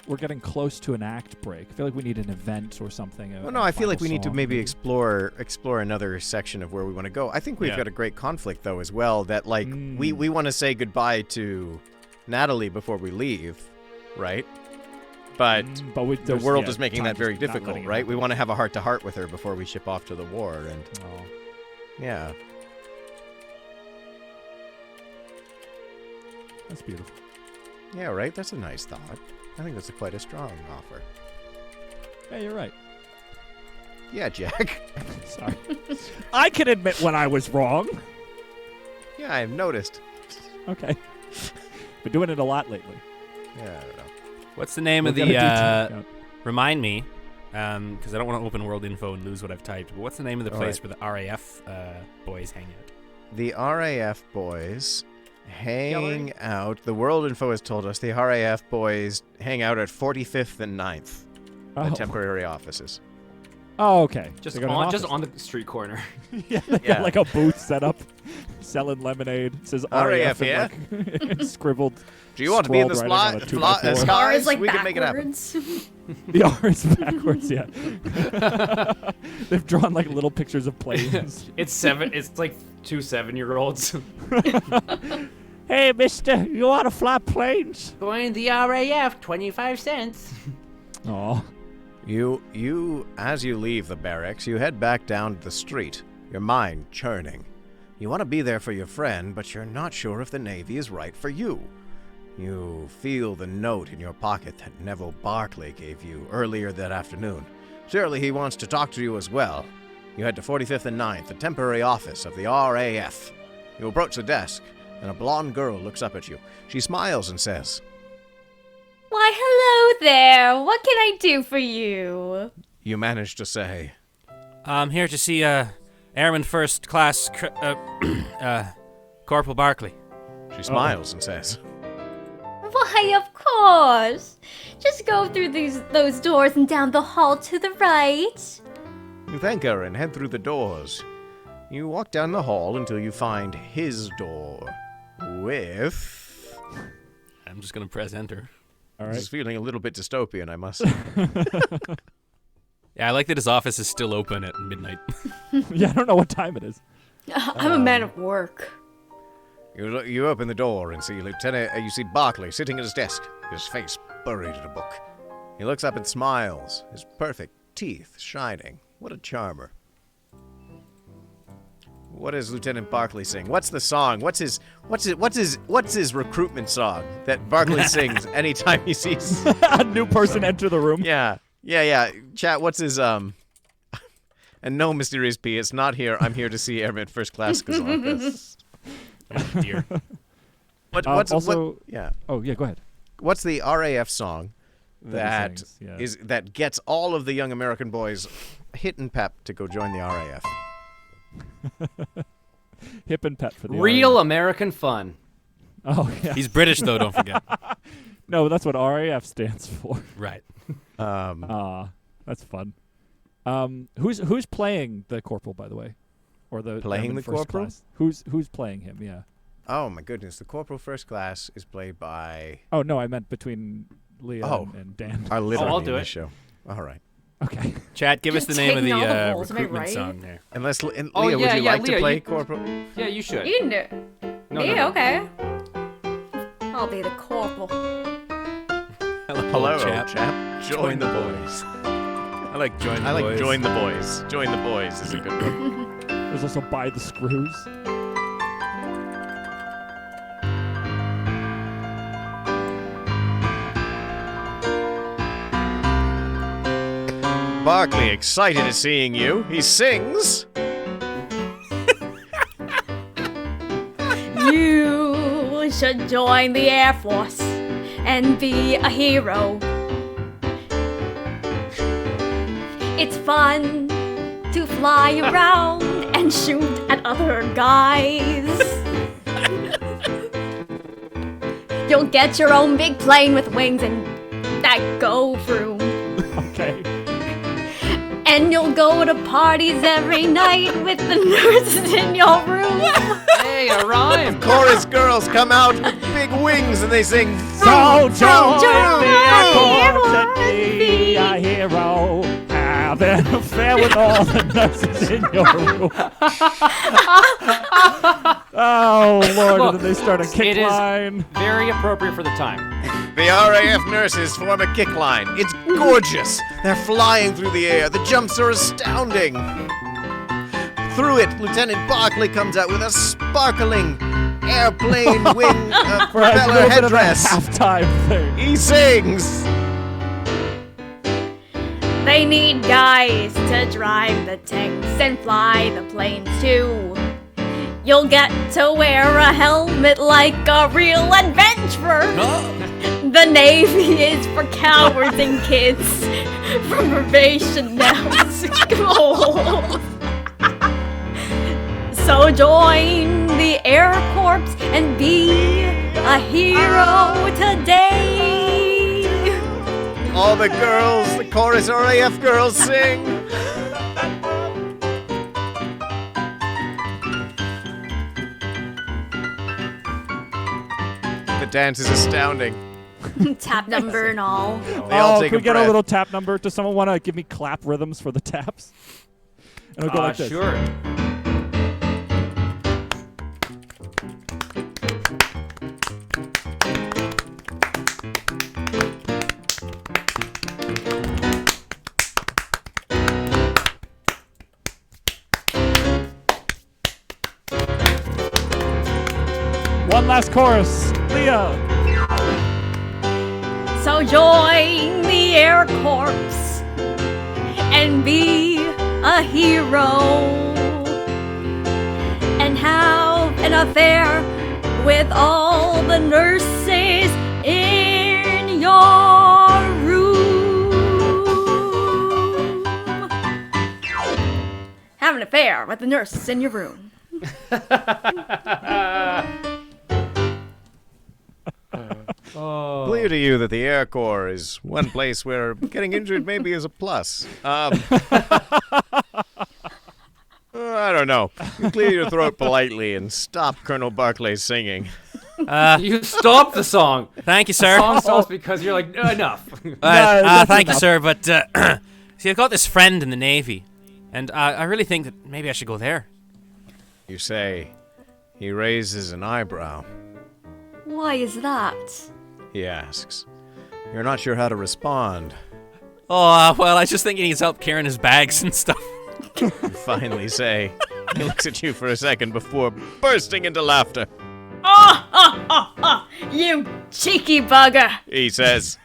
we're getting close to an act break. I feel like we need an event or something. Well, no, I feel like we need to maybe explore another section of where we want to go. I think we've Yeah. got a great conflict, though, as well, that, like, we Mm. want to say goodbye to Natalie before we leave, right? But the there's- world yeah, is making time that very just not difficult, letting it right? We happen. want to have a heart-to-heart with her before we ship off to the war, and Oh. yeah. That's beautiful. Yeah, right? That's a nice thought. I think that's quite a strong offer. Yeah, you're right. Yeah, Jack. Sorry. I can admit when I was wrong. Yeah, I've noticed. Okay. Been doing it a lot lately. Yeah, I don't know. What's the name of We'll get a the? detailed account. Remind me, because I don't want to open world info and lose what I've typed. But what's the name of the All place right. where the RAF boys hang out? The RAF boys hang out. The world info has told us the RAF boys hang out at 45th and 9th. Oh. The temporary offices. Oh, okay. Just They got an on, just office. on the street corner. Yeah, they Yeah. got like a booth set up, selling lemonade. It says RAF, RAF in, like, scribbled. Do you want to be in the scrawled writing on a 2x4. R skies? is like We can make it happen. backwards. The R is backwards, yeah. They've drawn like little pictures of planes. It's like 2 7-year-olds. Hey, mister, you want to fly planes? Going the RAF, 25 cents. Aw. You, as you leave the barracks, you head back down the street, your mind churning. You want to be there for your friend, but you're not sure if the Navy is right for you. You feel the note in your pocket that Neville Barclay gave you earlier that afternoon. Surely he wants to talk to you as well. You head to 45th and 9th, the temporary office of the RAF. You approach the desk, and a blonde girl looks up at you. She smiles and says, Why, hello there. What can I do for you? you manage to say, I'm here to see Airman First Class Corporal Barkley. she smiles and says, Why, of course. Just go through those doors and down the hall to the right. You thank her and head through the doors. You walk down the hall until you find his door with... I'm just gonna press enter. All This right. is feeling a little bit dystopian, I must say. Yeah, I like that his office is still open at midnight. Yeah, I don't know what time it is. I'm a man of work. You open the door and see you see Barclay sitting at his desk, his face buried in a book. He looks up and smiles, his perfect teeth shining. What a charmer. What does Lieutenant Barclay sing? What's the song? What's his recruitment song that Barclay sings anytime he sees? A new person enter the room. Yeah. Chat, what's his And no, Mysterious P, it's not here. I'm here to see Airman First Class gazungas. Oh dear. Yeah. Oh, yeah, go ahead. What's the RAF song that sings, yeah. that gets all of the young American boys hit and pep to go join the RAF? Hip and pet for the Real RAF. American fun. Oh, yeah. He's British though, don't forget. No, that's what RAF stands for. Right. That's fun. Who's playing the corporal, by the way? Or the Playing airman the first corporal? class? Who's playing him? Yeah. Oh my goodness, the Corporal First Class is played by Oh no, I meant between Leah and Dan. our literally I'll do in it. this show. All right. Okay. Chat, give us the name of Taking all the the roles, am I recruitment right? song there. Unless Leah, Oh, would yeah, you yeah, like to Leah, play you- Corporal? Yeah, you should. You can do it. No, yeah, no. okay. I'll be the corporal. Hello, chap. Join the boys. I like join the I like boys. Join the Boys. Join the Boys is a good one. There's also By the Screws. Barclay, excited at seeing you. He sings. You should join the Air Force and be a hero. It's fun to fly around and shoot at other guys. You'll get your own big plane with wings and that go vroom. Okay. And you'll go to parties every night with the nurses in your room. Hey, a rhyme. Chorus girls come out with big wings and they sing. So join join the Air Force the and be a hero. Have an affair with all the nurses in your room. Oh, Lord, and then they start a kick it is- line. Very appropriate for the time. The RAF nurses form a kick line. It's gorgeous. They're flying through the air. The jumps are astounding. Through it, Lieutenant Barclay comes out with a sparkling airplane wing For a propeller little bit of a headdress. halftime thing. He sings. They need guys to drive the tanks and fly the planes too. You'll get to wear a helmet like a real adventurer. The Navy is for cowards and kids from probation now. So join the Air Corps and be a hero today. All the girls, the chorus RAF girls sing. The dance is astounding. Tap number and all. They all take can a we get a breath. little tap number? Does someone want to give me clap rhythms for the taps? And it'll go like this. Sure. One last chorus. Leah. So join the Air Corps and be a hero and have an affair with all the nurses in your room. Have an affair with the nurses in your room. Clear to you that the Air Corps is one place where getting injured maybe is a plus. I don't know. You clear your throat politely and stop Colonel Barclay's singing. You stop the song. Thank you, The sir. song stops because you're like, enough. that's Thank you, enough. sir. But see, I've got this friend in the Navy, and I really think that maybe I should go there. You say, he raises an eyebrow. Why is that? He asks. You're not sure how to respond. Oh, well, I was just thinking he needs help carrying his bags and stuff. You finally say. He looks at you for a second before bursting into laughter. You cheeky bugger! He says,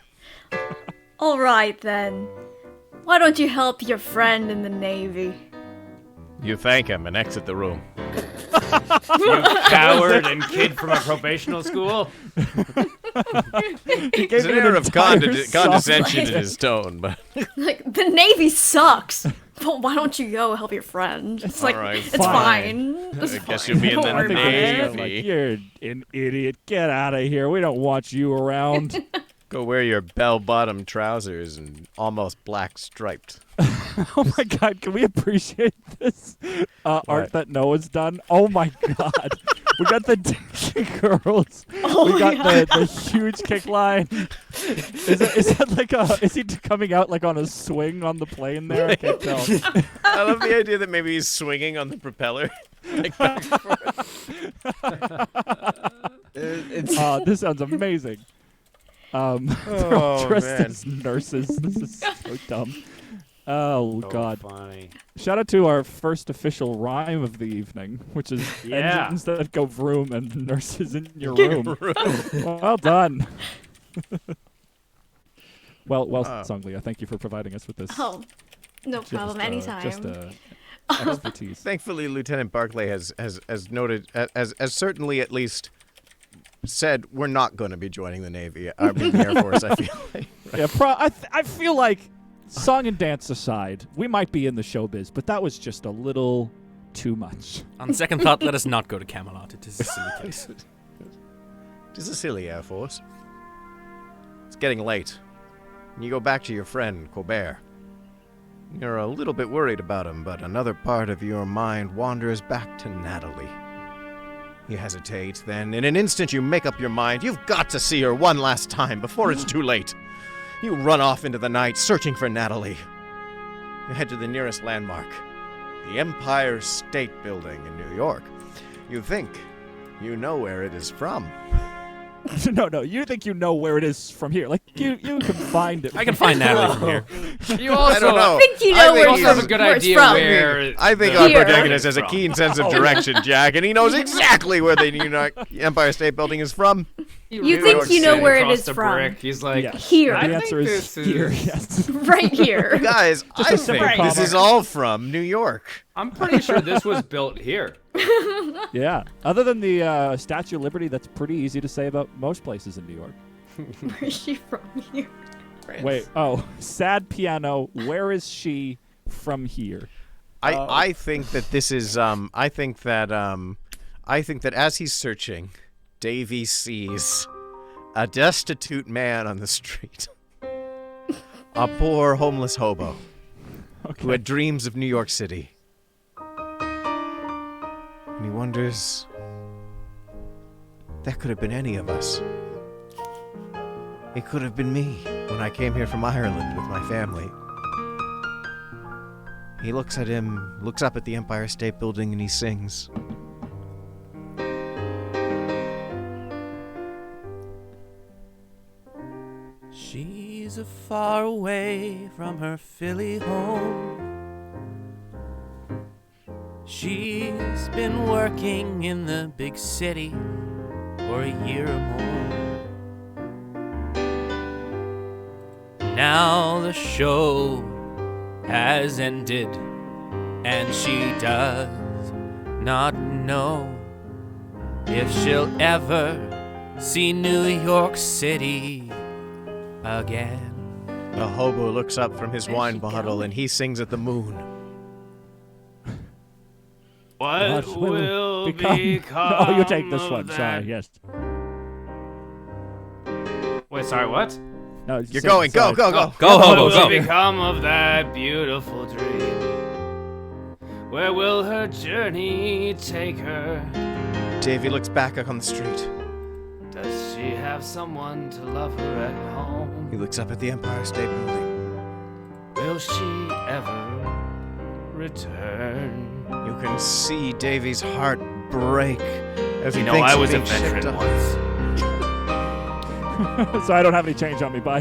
All right then. Why don't you help your friend in the Navy? you thank him and exit the room. You coward and kid from a probational school. There's an air of condescension in his tone, but Like, the Navy sucks. But why don't you go help your friend? It's like, right, it's fine. fine. It's I guess fine. you'll be in Don't the worry about it. Navy. Like, you're an idiot. Get out of here. We don't want you around. go wear your bell-bottom trousers and almost black striped. Oh my God, can we appreciate this art that Noah's done? Oh my God. We got the dancing girls. Oh we got my the huge kick line. Is that like is he coming out like on a swing on the plane there? I can't tell. I love the idea that maybe he's swinging on the propeller. Like back and forth. This sounds amazing. They're all Oh, dressed man. as nurses. This is so dumb. Oh, God. Funny. Shout out to our first official rhyme of the evening, which is Yeah. engines that go vroom and nurses in your room. Well done. well sung, Leah. Thank you for providing us with this. Oh, no problem. Anytime. Just expertise. Thankfully, Lieutenant Barclay has noted, as certainly at least said, we're not going to be joining the Navy. I mean, the Air Force, I feel like. Yeah, I feel like, song and dance aside, we might be in the showbiz, but that was just a little too much. On second thought, let us not go to Camelot. It is a silly case. It is a silly Air Force. It's getting late. And you go back to your friend, Colbert. You're a little bit worried about him, but another part of your mind wanders back to Natalie. You hesitate, then in an instant you make up your mind. You've got to see her one last time before it's too late. You run off into the night, searching for Natalie. You head to the nearest landmark, the Empire State Building in New York. You think you know where it is from. No, you think you know where it is from here. Like, you can find it. I can find Natalie from here. You also I don't know. I think you I know think where also have a it's good where it's idea from. where. I think the- our Here. protagonist has a keen sense of direction, Jack, and he knows exactly where the Empire State Building is from. You think you know where it Across is the from. brick. He's like, Yes. Here. The I answer think is this here. is- Yes. Right here. Guys, Just I a simple think this comma. is all from New York. I'm pretty sure this was built here. Yeah. Other than the Statue of Liberty, that's pretty easy to say about most places in New York. Where is she from here? Wait. Oh, sad piano. Where is she from here? I think that this is I think that as he's searching, Davy sees a destitute man on the street. A poor homeless hobo who had dreams of New York City. And he wonders, that could have been any of us. It could have been me when I came here from Ireland with my family. He looks at him, looks up at the Empire State Building, and he sings. She's a far away from her Philly home. She's been working in the big city for a year or more. Now the show has ended, and she does not know if she'll ever see New York City again. The hobo looks up from his wine bottle and he sings at the moon. What will become Oh, you take this of one. that? Sorry. Yes. Wait, sorry, what? No. You're going. Go, go, go. Go, What hobo, will go. become of that beautiful dream? Where will her journey take her? Davy looks back up on the street. Does she have someone to love her at home? He looks up at the Empire State Building. Will she ever return? You can see Davy's heart break as he You know, thinks I of was a being shipped veteran off. once. So I don't have any change on me. Bye.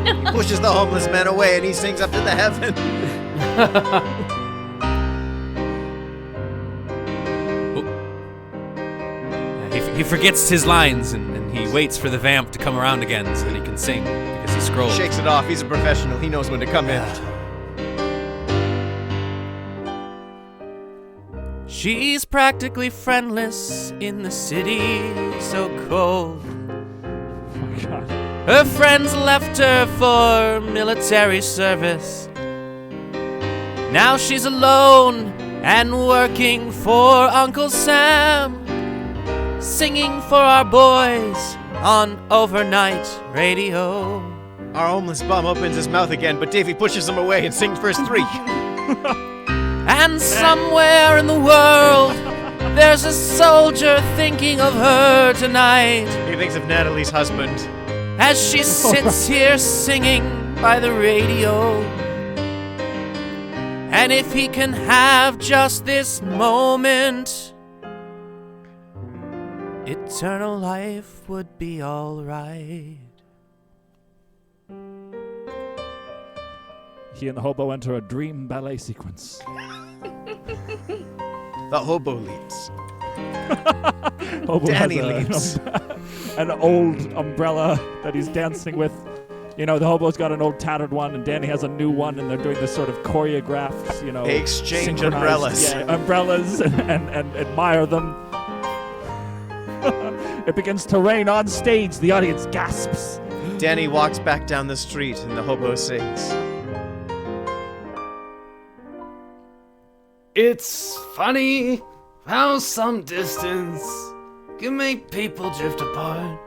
He pushes the homeless man away and he sings up to the heaven. He forgets his lines and he waits for the vamp to come around again so that he can sing because he scrolls. Shakes it off. He's a professional. He knows when to come in. She's practically friendless in the city so cold. Oh, God. Her friends left her for military service. Now she's alone and working for Uncle Sam, singing for our boys on overnight radio. Our homeless bum opens his mouth again, but Davy pushes him away and sings verse 3. And somewhere in the world, there's a soldier thinking of her tonight He thinks of Natalie's husband. as she sits here singing by the radio. And if he can have just this moment, eternal life would be alright. He and the hobo enter a dream ballet sequence. The hobo leads. Hobo Danny has leads. an old umbrella that he's dancing with. You know, the hobo's got an old tattered one, and Danny has a new one, and they're doing this sort of choreographed, you know, They exchange synchronized- umbrellas. Yeah, umbrellas and admire them. It begins to rain on stage. The audience gasps. Danny walks back down the street and the hobo sings. It's funny how some distance can make people drift apart.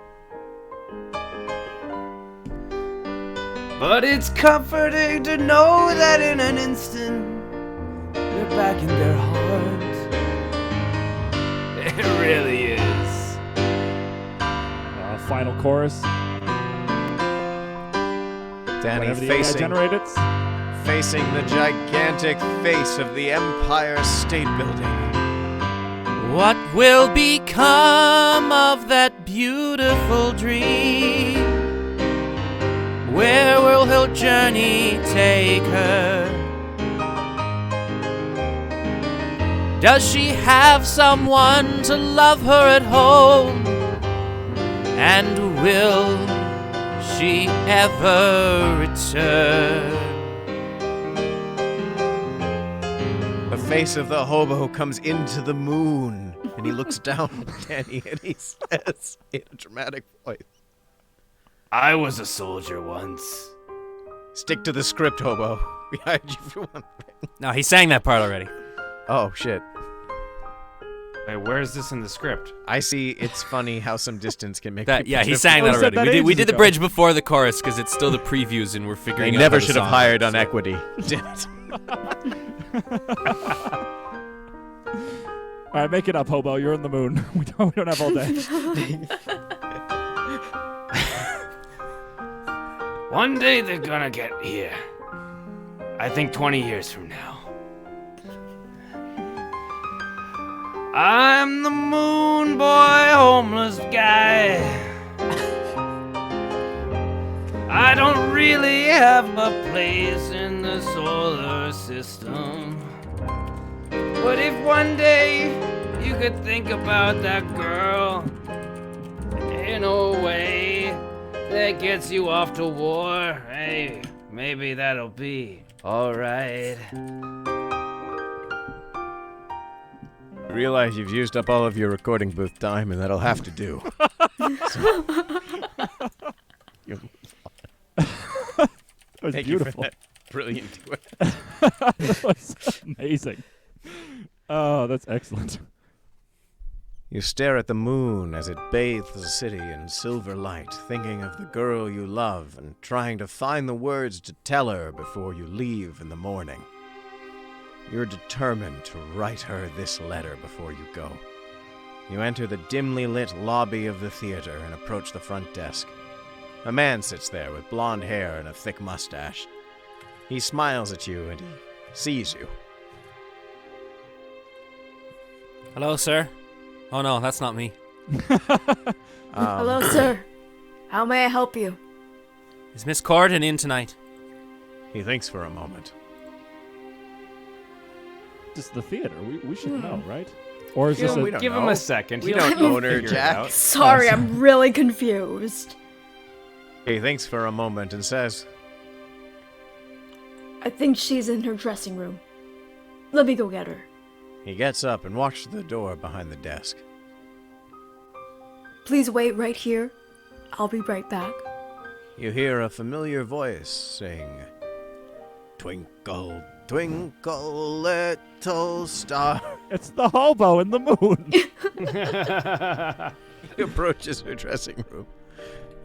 But it's comforting to know that in an instant you're back in their heart. It really is. Final chorus. Danny Whenever the AI generated. facing the gigantic face of the Empire State Building. What will become of that beautiful dream? Where will her journey take her? Does she have someone to love her at home? And will she ever return? The face of the hobo comes into the moon, and he looks down at Danny, and he says in a dramatic voice, I was a soldier once. "Stick to the script, hobo. We hired you for one thing." No, he sang that part already. Oh, shit. Wait, where is this in the script? I see. It's funny how some distance can make That, people yeah, he drift sang that apart. said already. that we did ages the ago. bridge before the chorus because it's still the previews and we're They figuring out never how the should have song hired works. on equity. Damn it. All right, make it up, hobo. You're in the moon. We don't have all day. One day they're gonna get here. I think 20 years from now. I'm the moon boy, homeless guy. I don't really have a place in the solar system. But if one day you could think about that girl in a way that gets you off to war, hey, maybe that'll be alright. Realize you've used up all of your recording booth time, and that'll have to do. That was Thank you for beautiful. that brilliant duet. That was amazing. Oh, that's excellent. You stare at the moon as it bathes the city in silver light, thinking of the girl you love and trying to find the words to tell her before you leave in the morning. You're determined to write her this letter before you go. You enter the dimly lit lobby of the theater and approach the front desk. A man sits there with blonde hair and a thick mustache. He smiles at you and he sees you. Hello, sir. Oh no, that's not me. Hello, sir. How may I help you? Is Miss Corden in tonight? He thinks for a moment. Just the theater. We should know, right? Or is this Yeah, a... we don't Give know. him a second. We He'll don't own her, figure it Jack. out. Sorry, I'm really confused. He thinks for a moment and says, I think she's in her dressing room. Let me go get her. he gets up and walks to the door behind the desk. Please wait right here. I'll be right back. You hear a familiar voice sing, "Twinkle, twinkle, little star." It's the hobo in the moon. He approaches her dressing room.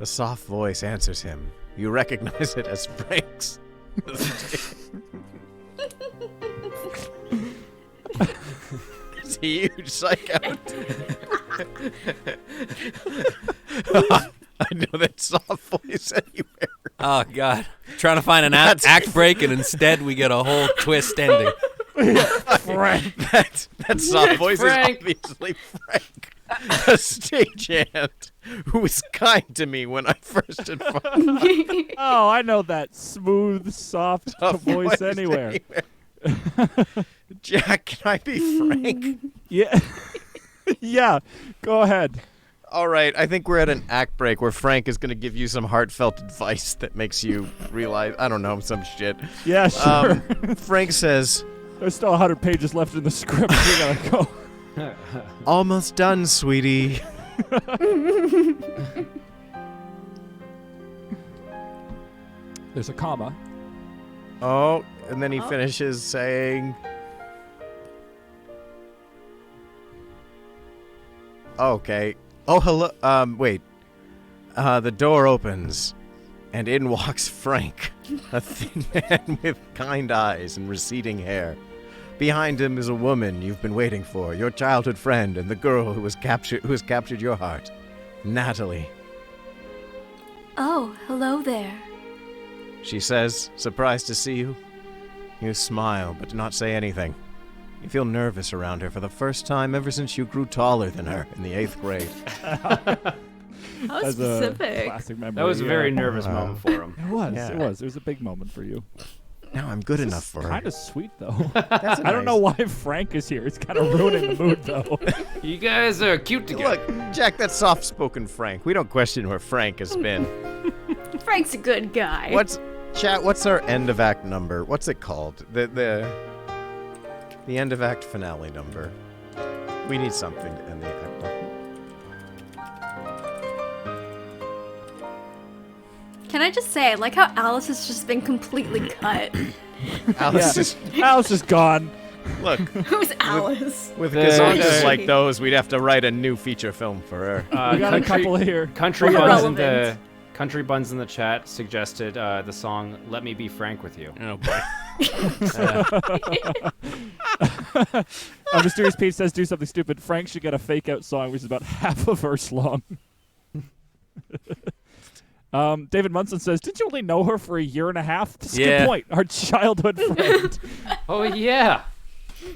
A soft voice answers him. You recognize it as Frank's. It's a huge psych out. I know that soft voice anywhere. Oh God, trying to find an act break and instead we get a whole twist ending. Frank. That soft voice Frank. is obviously Frank, a stagehand who was kind to me when I first advised. Oh, I know that smooth, soft voice anywhere. Jack, can I be Frank? Yeah. Yeah. Go ahead. All right, I think we're at an act break where Frank is going to give you some heartfelt advice that makes you realize, I don't know, some shit. Yeah, sure. Frank says, There's still 100 pages left in the script. We gotta go. "Almost done, sweetie." There's a comma. Oh, and then he finishes saying, "Okay. Oh, hello. Wait. The door opens, and in walks Frank, a thin man with kind eyes and receding hair. Behind him is a woman you've been waiting for, your childhood friend, and the girl who has captured your heart, Natalie." Oh, hello there. She says, surprised to see you. You smile, but do not say anything. You feel nervous around her for the first time ever since you grew taller than her in the 8th grade. How As a specific. classic memory. That was a very yeah. nervous moment for him. It was. Yeah. It was. It was a big moment for you. Now I'm good enough for her. Kind of sweet, though. That's I don't know why Frank is here. It's kind of ruining the mood, though. You guys are cute together. Look, Jack, that's soft-spoken Frank. We don't question where Frank has been. Frank's a good guy. What's our end of act number? What's it called? The end of act finale number. We need something to end the act. Can I just say, I like how Alice has just been completely cut. Alice is Alice is gone. look. Who's Alice? With The- gazungas like those, we'd have to write a new feature film for her. We got a couple here. Country More buns in the relevant. Country buns in the chat suggested the song "Let Me Be Frank with You." Oh boy. Mysterious Pete says, "Do something stupid." Frank should get a fake out song, which is about half a verse long. David Munson says, "Did you only know her for a year and a half?" That's a Yeah. good point. Our childhood friend. Oh yeah,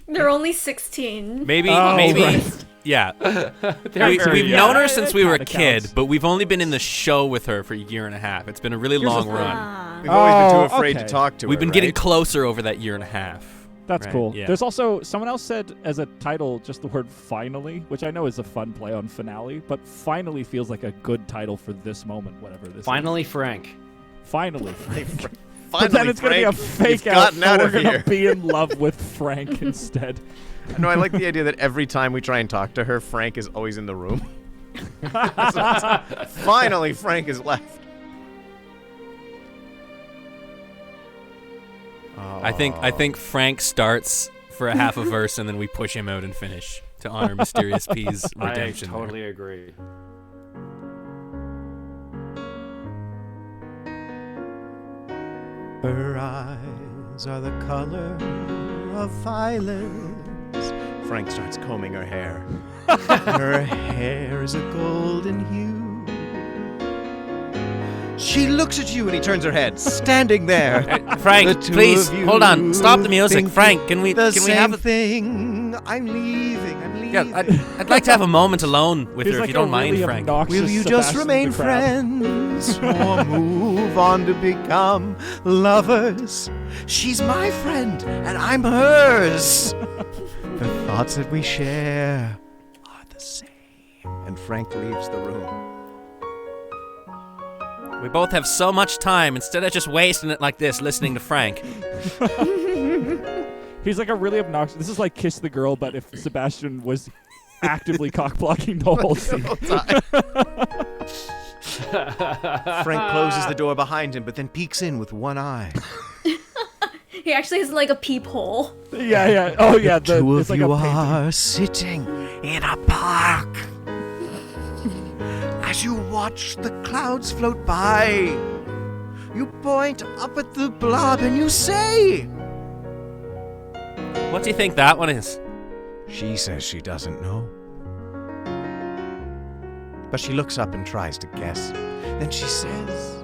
They're only 16. Maybe, Oh, right. yeah. They're very We've young. known her since we were a Kinda kid, counts. but we've only been in the show with her for a year and a half. It's been a really long run. Ah. We've always been Oh, too afraid okay. to talk to her. We've been getting right? closer over that year and a half. That's Right, cool. yeah. There's also someone else said as a title just the word "finally," which I know is a fun play on finale, but "finally" feels like a good title for this moment, whatever this is. Finally Frank. Finally. Finally, But then it's going to be a Frank, fake you've out, gotten and out we're of going to here. be in love with Frank instead. No, I like the idea that every time we try and talk to her, Frank is always in the room. Finally, Frank is left. I think Frank starts for a half a verse and then we push him out and finish to honor Mysterious P's redemption. I totally agree. Her eyes are the color of violets. Frank starts combing her hair. Her hair is a golden hue. She looks at you and he turns her head, standing there. Frank, The two please, of you hold on. Stop the music. think Frank, can we the have same a... thing? I'm leaving. Yeah, I'd like to have a moment alone with He's her like if you don't a mind, really Frank. obnoxious Will you just Sebastian remain the Crab. friends or move on to become lovers? She's my friend and I'm hers. The thoughts that we share are the same. And Frank leaves the room. We both have so much time instead of just wasting it like this listening to Frank. He's like a really obnoxious. This is like Kiss the Girl, but if Sebastian was actively cock-blocking the whole scene. Frank closes the door behind him, but then peeks in with one eye. He actually has like a peephole. Yeah. Oh, yeah. Two it's of like you a painting. are sitting in a park. As you watch the clouds float by, you point up at the blob and you say, What do you think that one is? She says she doesn't know. But she looks up and tries to guess. Then she says,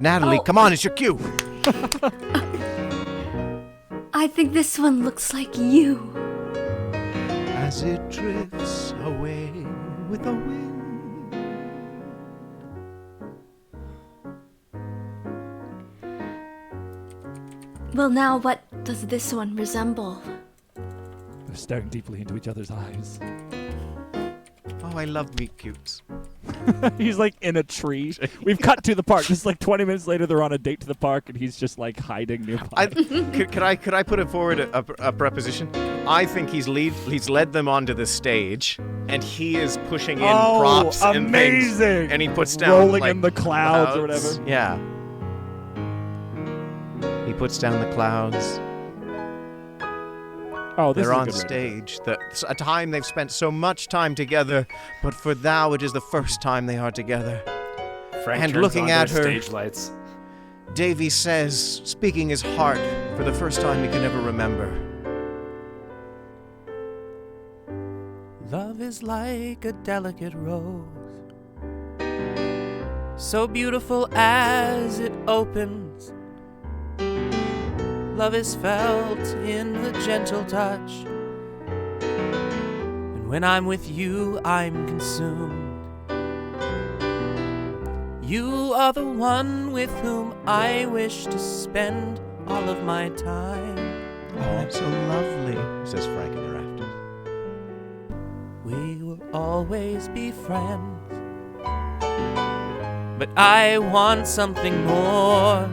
Natalie, Oh. come on, it's your cue. I think this one looks like you. As it drifts away with the wind. Well, now what does this one resemble? They're staring deeply into each other's eyes. Oh, I love meet cutes. He's like in a tree. We've cut to the park. This is like 20 minutes later. They're on a date to the park, and he's just like hiding nearby. Could I put it forward a preposition? I think he's led them onto the stage, and he is pushing in Oh, props and things, amazing. and he puts down Rolling like, in the clouds or whatever. Yeah. He puts down the clouds. Oh, this They're is a on good one. stage. A time they've spent so much time together, but for thou it is the first time they are together. Frank And turns looking on at their her- stage lights. Davy says, speaking his heart for the first time he can ever remember. Love is like a delicate rose, so beautiful as it opens. Love is felt in the gentle touch, and when I'm with you, I'm consumed. You are the one with whom I wish to spend all of my time. Oh, that's so lovely, says Frank in the rafters. We will always be friends. But I want something more.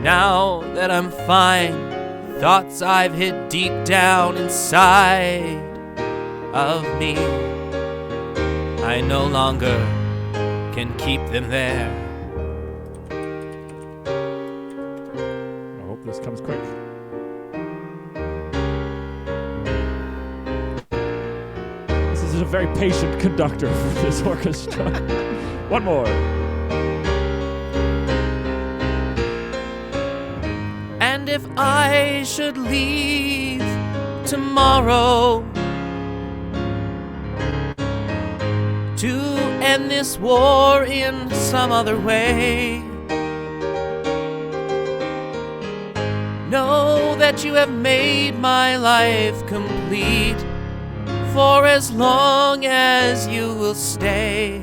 Now that I'm fine, thoughts I've hid deep down inside of me, I no longer can keep them there. I hope this comes quick. This is a very patient conductor for this orchestra. One more. And if I should leave tomorrow to end this war in some other way, know that you have made my life complete for as long as you will stay.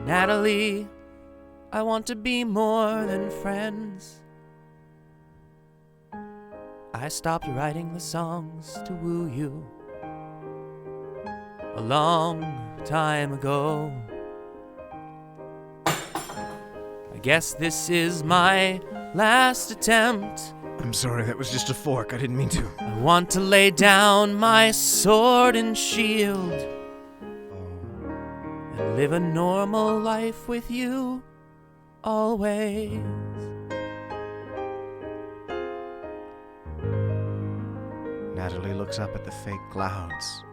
Natalie, I want to be more than friends. I stopped writing the songs to woo you a long time ago. I guess this is my last attempt. I'm sorry, that was just a fork. I didn't mean to. I want to lay down my sword and shield and live a normal life with you always. Natalie looks up at the fake clouds.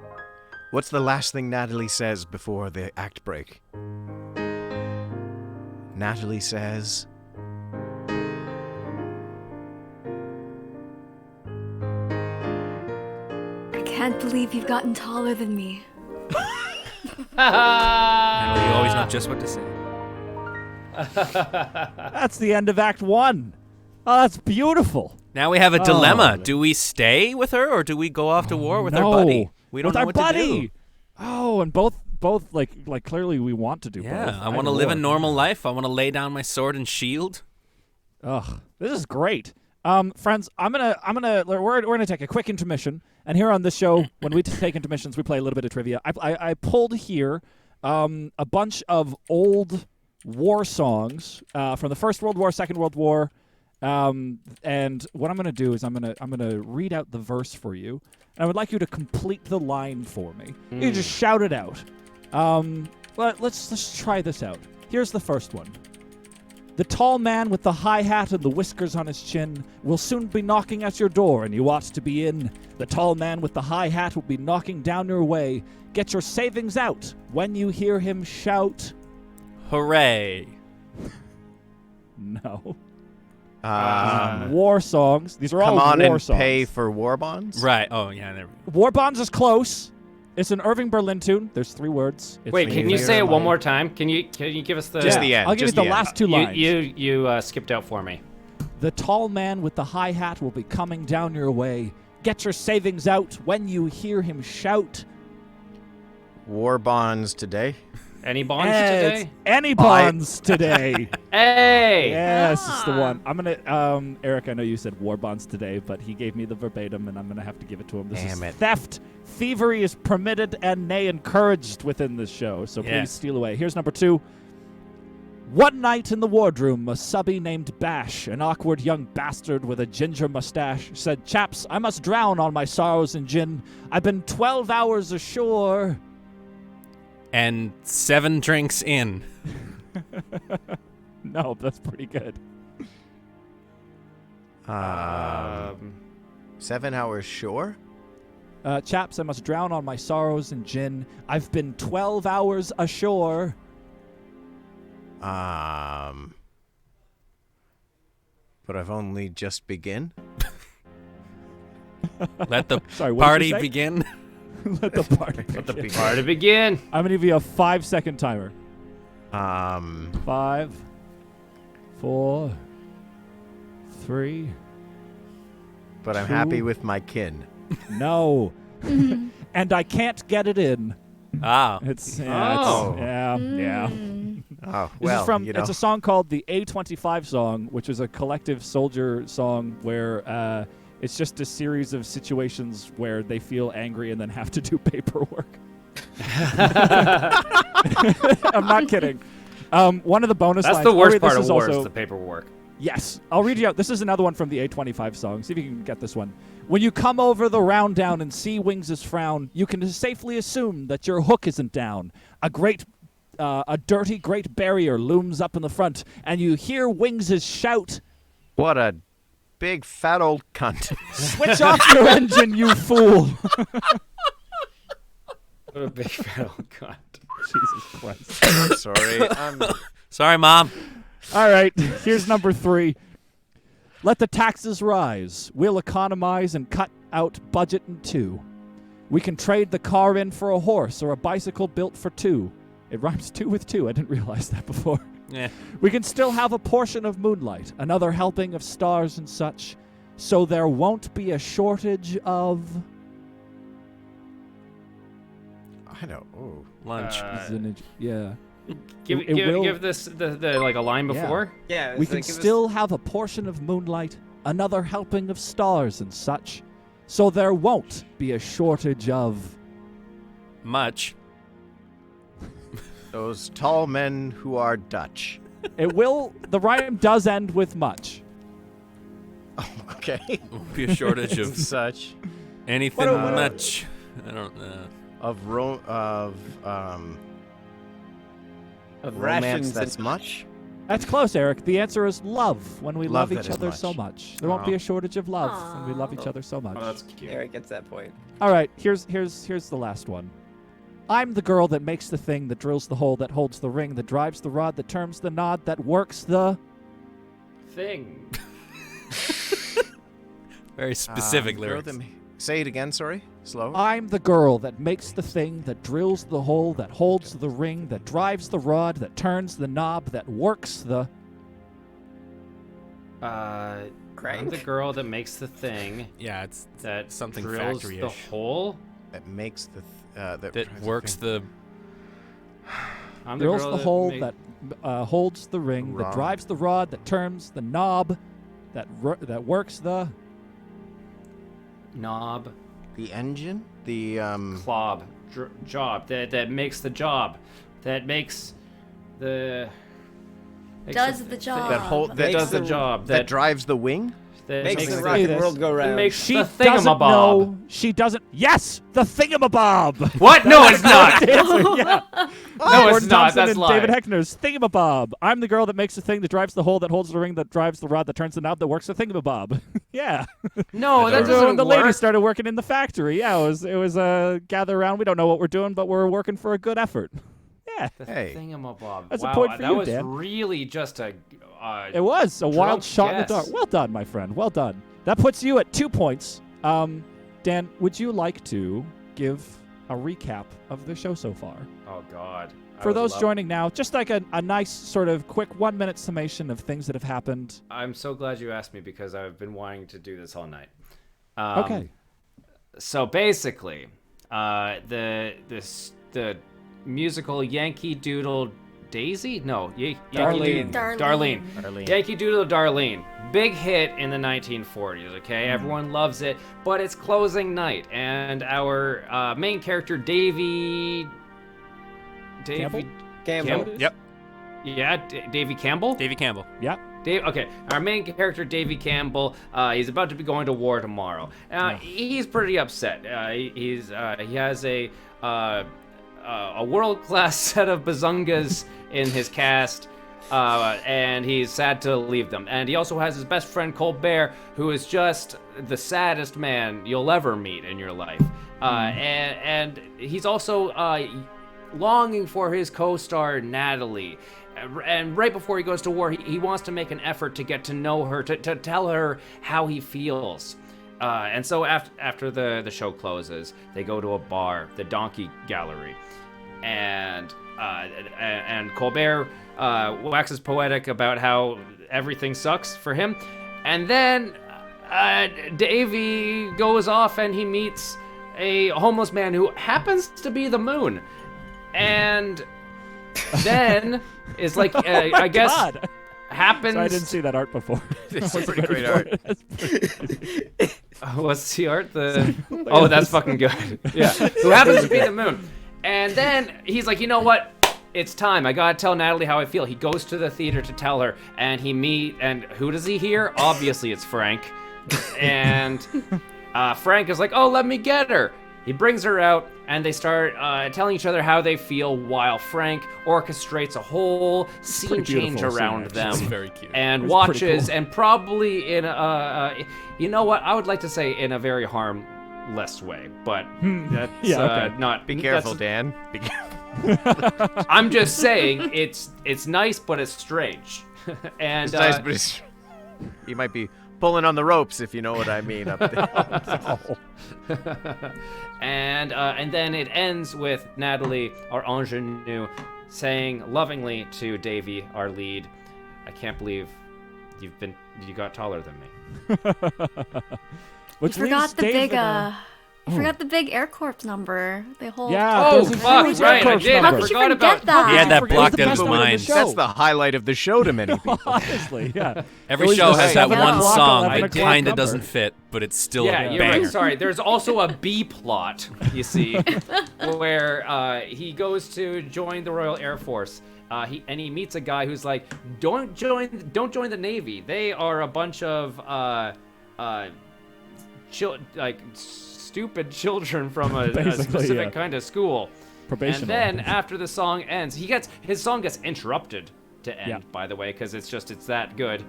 What's the last thing Natalie says before the act break? Natalie says, I can't believe you've gotten taller than me. Natalie, you always know just what to say. That's the end of Act 1. Oh, that's beautiful. Now we have a dilemma. Oh. Do we stay with her or do we go off to war with our No. buddy? We don't With know our what buddy. to do. Oh, and both like clearly we want to do both. Yeah, I Either want to live a or. normal life. I want to lay down my sword and shield. Ugh, this is great. Friends, we're gonna take a quick intermission, and here on this show, when we take intermissions, we play a little bit of trivia. I pulled here a bunch of old war songs from the First World War, Second World War, and what I'm gonna do is I'm gonna read out the verse for you, and I would like you to complete the line for me. You just shout it out. Let's try this out. Here's the first one. The tall man with the high hat and the whiskers on his chin will soon be knocking at your door, and you ought to be in. The tall man with the high hat will be knocking down your way. Get your savings out when you hear him shout. Hooray. No. come War songs. These are all on war and songs. pay for war bonds? Right. Oh, yeah. There we go. War Bonds is close. It's an Irving Berlin tune. There's 3 words. It's Wait, can you Fear say it of one My- more time? Can you give us the Just the end. I'll give just you the end. last 2 lines. You skipped out for me. The tall man with the high hat will be coming down your way. Get your savings out when you hear him shout. War bonds today? Any bonds It's today? Any bonds today. Hey! Yes, it's the one. I'm gonna, Eric, I know you said war bonds today, but he gave me the verbatim, and I'm gonna have to give it to him. This Damn is it. theft. Thievery is permitted and nay encouraged within this show, so Yeah. please steal away. Here's number 2. One night in the wardroom, a subby named Bash, an awkward young bastard with a ginger mustache, said, "Chaps, I must drown all my sorrows in gin. I've been 12 hours ashore." And 7 drinks in. No, that's pretty good. 7 hours shore? Chaps, I must drown all my sorrows in gin. I've been 12 hours ashore. But I've only just begin? Let the Sorry, what did party you say? begin. Let the party begin. Part to begin. I'm going to give you a 5-second timer. 5. 5, 4, 3. But I'm 2. happy with my kin. No. And I can't get it in. Ah. It's Oh. yeah. Oh, This well, is from, you know. it's a song called the A25 song, which is a collective soldier song where it's just a series of situations where they feel angry and then have to do paperwork. I'm not kidding. One of the bonus That's lines. the worst this part of is war also, is the paperwork. Yes. I'll read you out. This is another one from the A25 song. See if you can get this one. When you come over the round down and see Wings' frown, you can safely assume that your hook isn't down. A dirty great barrier looms up in the front, and you hear Wings' shout, What a big fat old cunt. "Switch off your engine, you fool!" What a big fat old cunt. Jesus Christ. Sorry. Sorry, Mom. All right, here's number 3. Let the taxes rise. We'll economize and cut out budget in 2. We can trade the car in for a horse or a bicycle built for 2. It rhymes 2 with 2. I didn't realize that before. Yeah. We can still have a portion of moonlight, another helping of stars and such, so there won't be a shortage of... I know. Ooh. Lunch. yeah. Give this the like a line Yeah. before. Yeah, We so can give us- still have a portion of moonlight, another helping of stars and such, so there won't be a shortage of... Much. Those tall men who are Dutch. It will... The rhyme does end with much. Oh, okay. Won't be a shortage of Such. anything What a- much. I don't know. Of of romance rations that's and much. That's close, Eric. The answer is love, when we love Love that each is other much. so much. There won't be Oh. a shortage of love when we love each Aw. other so much. Oh, that's cute. Eric gets that point. All right, here's the last one. I'm the girl that makes the thing, that drills the hole, that holds the ring, that drives the rod, that turns the knot, that works the... Thing. Very specific Girl lyrics. that say it again, sorry. Slow. I'm the girl that makes the thing, that drills the hole, that holds the ring, that drives the rod, that turns the knob, that works the... I'm Crank. the girl that makes the thing Yeah, it's that something drills the factory-ish. hole. That makes the that works the I'm drills girl the that hole, make- that holds the ring, that Rod. drives the rod, that turns the knob, that works the... knob, the engine, the clob, job that makes the job, that makes the Does the job. that whole that that does the the- job that drives the wing. that Makes makes the the rocket this. world go that round. makes She the doesn't thingamabob. know. She doesn't... Yes! The thingamabob! What? No, it's not. Yeah. No, it's Gordon not. Thompson That's and lying. David Heckner's Thingamabob. I'm the girl that makes the thing, that drives the hole, that holds the ring, that drives the rod, that turns the knob, that works the Thingamabob. Yeah. No, that So doesn't when the work. ladies started working in the factory, yeah, it was gather around. We don't know what we're doing, but we're working for a good effort. Yeah, The Hey. thingamabob. That's a wow, point for that you, was Dan. really just a. it was a wild Drunk shot in the guess. dark. Well done, my friend. Well done. That puts you at 2 points. Dan, would you like to give a recap of the show so far? Oh God. I For would those love- joining now, just like a nice sort of quick 1 minute summation of things that have happened. I'm so glad you asked me because I've been wanting to do this all night. Okay. So basically, the musical Yankee Doodle Daisy? No, Darlene. Darlene. Yankee Doodle Darlene. Big hit in the 1940s, okay? Everyone loves it, but it's closing night, and our main character, Davy... Campbell? Campbell. Yep. Yeah, Davy Campbell? Davy Campbell. Yeah. Okay, our main character, Davy Campbell, he's about to be going to war tomorrow. He's pretty upset. He has a world-class set of bazungas in his cast, and he's sad to leave them. And he also has his best friend, Colbert, who is just the saddest man you'll ever meet in your life. And he's also longing for his co-star, Natalie. And right before he goes to war, he wants to make an effort to get to know her, to tell her how he feels. And so after the show closes, they go to a bar, the Donkey Gallery, and Colbert waxes poetic about how everything sucks for him, and then Davy goes off and he meets a homeless man who happens to be the Moon, and then is like, I guess, God. happens. So I didn't see that art before. It's I wasn't pretty ready great for art. it. What's the art? Oh, that's fucking good. Yeah. Who happens to be the moon. And then he's like, you know what? It's time. I gotta tell Natalie how I feel. He goes to the theater to tell her, and and who does he hear? Obviously, it's Frank. And Frank is like, oh, let me get her. He brings her out, and they start telling each other how they feel while Frank orchestrates a whole scene change beautiful around scene, them. actually. It's very cute. And It's watches, pretty cool. and probably in you know what? I would like to say in a very harmless way, but that's Yeah, okay. not. Be careful, that's- Dan. Be careful. I'm just saying it's nice, but it's strange. And It's nice, but it's... You might be pulling on the ropes, if you know what I mean, up there. and then it ends with Natalie, our ingenue, saying lovingly to Davy, our lead, "I can't believe you got taller than me." Which You forgot leaves the Dave big in a- you forgot the big Air Corps number. They hold. Yeah, Oh, there's a fuck, huge right, I Air Corps did. I How number. could you forgot forget about that? He had that It was the blocked in best his one in the mind. show. That's the highlight of the show to many people. Honestly, yeah. Every It was show the has that 7 one o'clock, song 11 that o'clock kind of number. doesn't fit, but it's still Yeah, a you're banger. right. Sorry. There's also a B plot, you see, where he goes to join the Royal Air Force. He meets a guy who's like, don't join the Navy. They are a bunch of stupid children from a Basically, specific yeah. kind of school. Probational. And then after the song ends, his song gets interrupted to end, Yeah. by the way, because it's that good.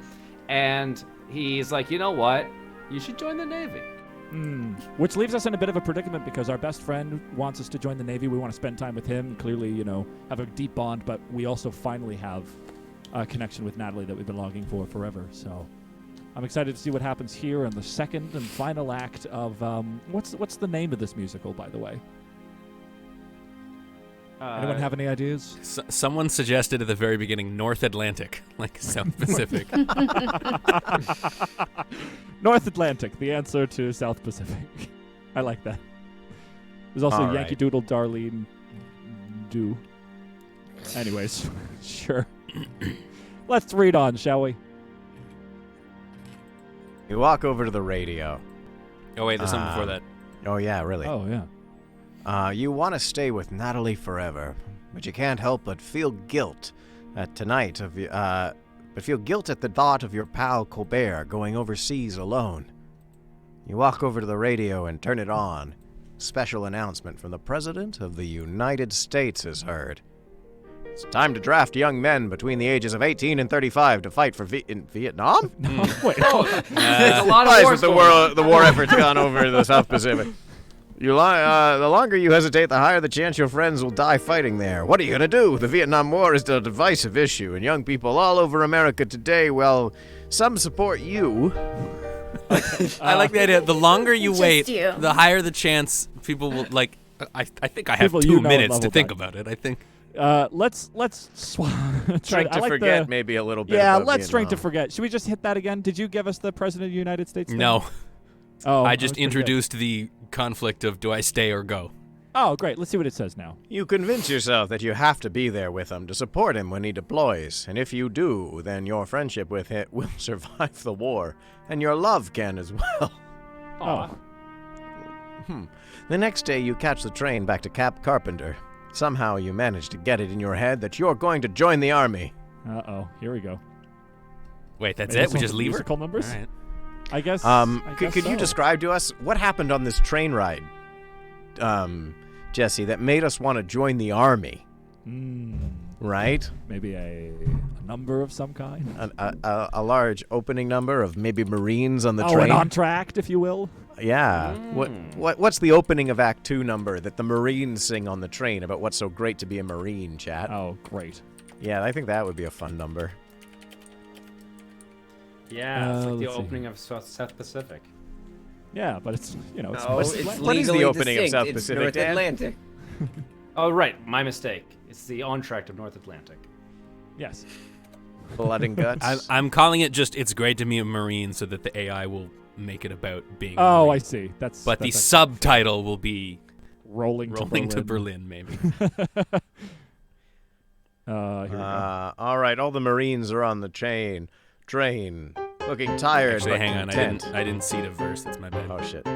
And he's like, you know what? You should join the Navy. Which leaves us in a bit of a predicament because our best friend wants us to join the Navy. We want to spend time with him, clearly, have a deep bond, but we also finally have a connection with Natalie that we've been longing for forever. So I'm excited to see what happens here in the second and final act of what's the name of this musical, by the way? Anyone have any ideas? Someone suggested at the very beginning North Atlantic, like South Pacific. North Atlantic, the answer to South Pacific. I like that. There's also All right. Yankee Doodle Darlene Do. Anyways, sure. Let's read on, shall we? You walk over to the radio. Oh wait, there's something before that. Oh, yeah, really. Oh, yeah. You want to stay with Natalie forever, but you can't help but feel guilt at tonight but feel guilt at the thought of your pal Colbert going overseas alone. You walk over to the radio and turn it on. Special announcement from the President of the United States is heard. It's time to draft young men between the ages of 18 and 35 to fight for in Vietnam? Wait, There's a lot of Why war is stories. the war effort's gone over the South Pacific? The longer you hesitate, the higher the chance your friends will die fighting there. What are you going to do? The Vietnam War is a divisive issue, and young people all over America today, well, some support you. I like the idea. The longer you Just wait, you. the higher the chance people will like. I think I have People 2 you know minutes to level think back. about it. I think. let's Drink to forget, maybe a little bit. Yeah, about let's drink to Vietnam. forget. Should we just hit that again? Did you give us the President of the United States thing? No, Oh, I just was pretty good. introduced the conflict of do I stay or go. Oh, great. Let's see what it says now. You convince yourself that you have to be there with him to support him when he deploys, and if you do, then your friendship with him will survive the war, and your love can as well. Oh, The next day, you catch the train back to Cap Carpenter. Somehow, you manage to get it in your head that you're going to join the army. uh-oh. Here we go. Wait, that's Wait, it. We this just one's leave her. musical numbers? All right. I guess. Could you describe to us what happened on this train ride, Jesse, that made us want to join the army? Right? Maybe a number of some kind. A large opening number of maybe Marines on the Oh, train. an entr'acte, if you will. Yeah. What's the opening of Act 2 number that the Marines sing on the train about what's so great to be a Marine, chat? Oh, great. Yeah, I think that would be a fun number. Yeah, it's like the let's see. opening of South Pacific. Yeah, but it's, it's No, West it's Atlantic. What is the legally opening of distinct. South It's Pacific, North Dan? Atlantic. Oh, right. My mistake. It's the entr'acte of North Atlantic. Yes. Blood and guts. I'm calling it just "It's great to be a Marine" so that the AI will make it about being. a Oh, I Marine. see. But the that's subtitle will be rolling "Rolling to Berlin. maybe. Here we go. All right, all the Marines are on the train, looking tired. Actually, but hang on. content. I didn't see the verse. That's my bad. Oh shit.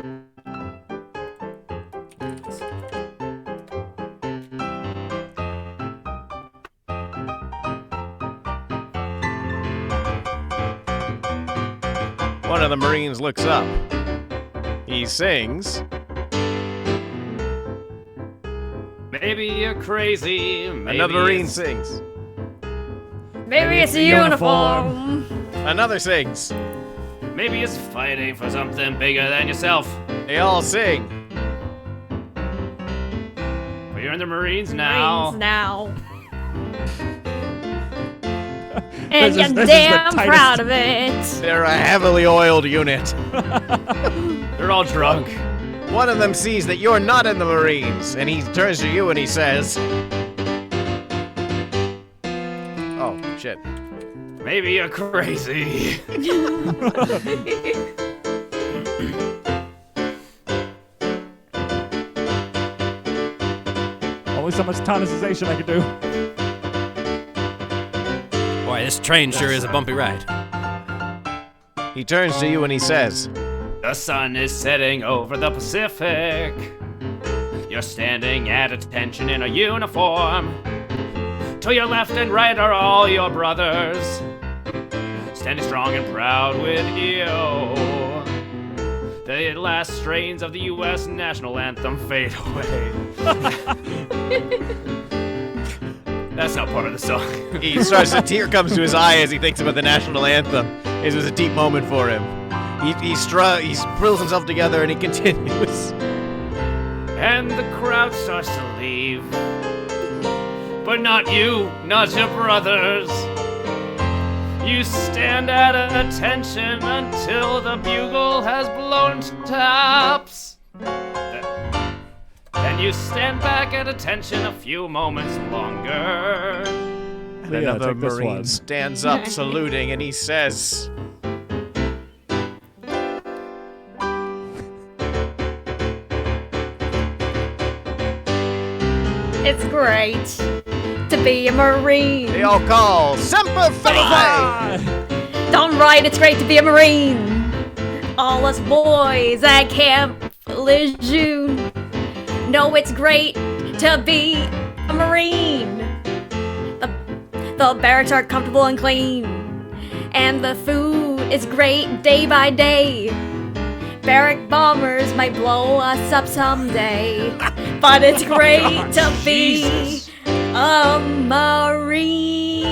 One of the Marines looks up. He sings. Maybe you're crazy. Maybe Another Marine it's- sings. Maybe it's a uniform. Another sings. Maybe it's fighting for something bigger than yourself. They all sing. But you're in the Marines now. Marines now. And This is you're the damn tightest- proud of it. They're a heavily oiled unit. They're all drunk. One of them sees that you're not in the Marines, and he turns to you and he says, "Oh, shit." Maybe you're crazy. Only so much tonicization I could do. Boy, this train sure is a bumpy ride. He turns to you and he says, The sun is setting over the Pacific. You're standing at attention in a uniform. To your left and right are all your brothers, standing strong and proud with you. The last strains of the U.S. national anthem fade away. That's not part of the song. he starts, a tear comes to his eye as he thinks about the national anthem. It was a deep moment for him. He pulls himself together and he continues. And the crowd starts to leave. But not you, not your brothers. You stand at attention until the bugle has blown taps. Then you stand back at attention a few moments longer. And Leo, another take this Marine one. stands up saluting and he says, It's great to be a Marine. they all call, "Semper Fi!" Darn right, it's great to be a Marine. All us boys at Camp Lejeune know it's great to be a Marine. The barracks are comfortable and clean, and the food is great day by day. Barrack bombers might blow us up someday, but it's great to be a Marine.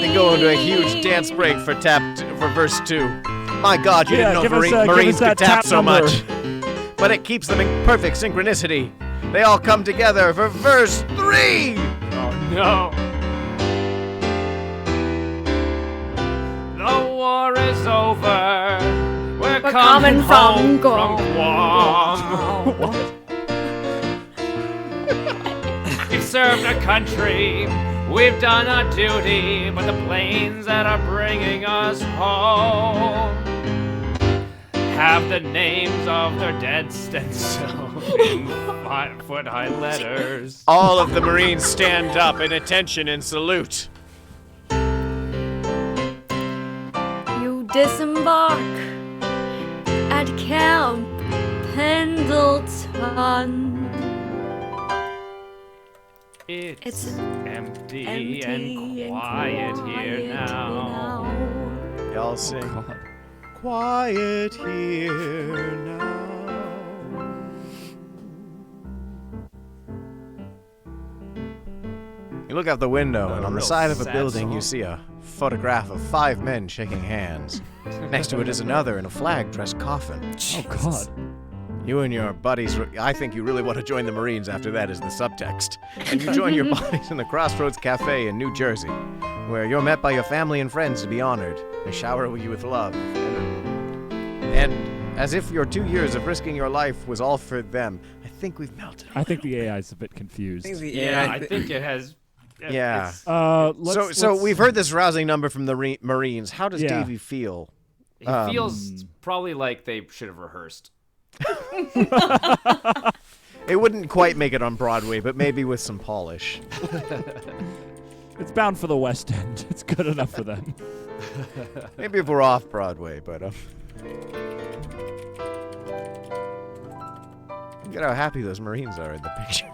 They go into a huge dance break for verse 2. My God, you Yeah, didn't give know us, give us Marines that could tap tap so number. much. But it keeps them in perfect synchronicity. They all come together for verse 3. Oh no. The war is over. We're coming from home from Guam. Guam. We've served our country. We've done our duty, but the planes that are bringing us home have the names of their dead stenciled in 5-foot-high letters. All of the Marines stand up in attention and salute. You disembark at Camp Pendleton. It's It's empty, empty and quiet here now. They all sing, God. "Quiet here now." You look out the window, and on the real side of a sad building, you song. see a photograph of 5 men shaking hands. Next to it is another in a flag-dressed coffin. Oh, God. You and your buddies, I think you really want to join the Marines after that is the subtext. And you join your buddies in the Crossroads Cafe in New Jersey, where you're met by your family and friends to be honored. They shower you with love. And as if your 2 years of risking your life was all for them, I think we've melted. I think the AI is a bit confused. Yeah, I think it has. Yeah. it's- So we've heard this rousing number from the Marines. How does Yeah. Davey feel? He feels probably like they should have rehearsed. It wouldn't quite make it on Broadway, but maybe with some polish. It's bound for the West End. It's good enough for them. Maybe if we're off Broadway, but look at how happy those Marines are in the picture.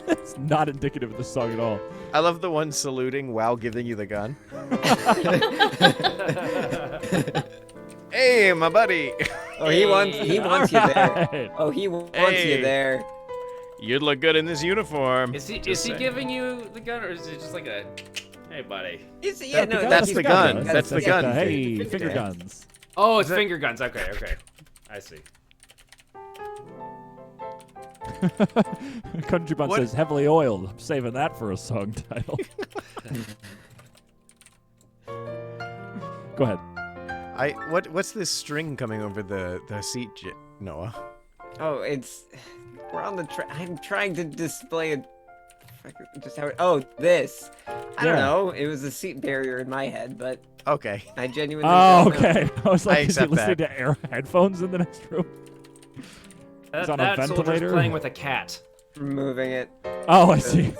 It's not indicative of the song at all. I love the one saluting while giving you the gun. Hey, my buddy. Oh, he wants you there. Right. Oh, he wants Hey. you there. You'd look good in this uniform. Is he saying. giving you the gun, or is it just like a, hey, buddy? Yeah, no, That's he's the got gun. it. That's the Like gun. hey, finger guns. Oh, it's finger guns. Okay. I see. Country Bun What? says heavily oiled. I'm saving that for a song title. Go ahead. What's this string coming over the seat, Noah? Oh, we're on the I'm trying to display a just how this. I don't Yeah. know. It was a seat barrier in my head, but Okay. I genuinely Oh, don't know. okay. I was I like, is he accept listening that. to air headphones in the next room? He's on a That soldier's ventilator? playing with a cat. Removing it. Oh, I see.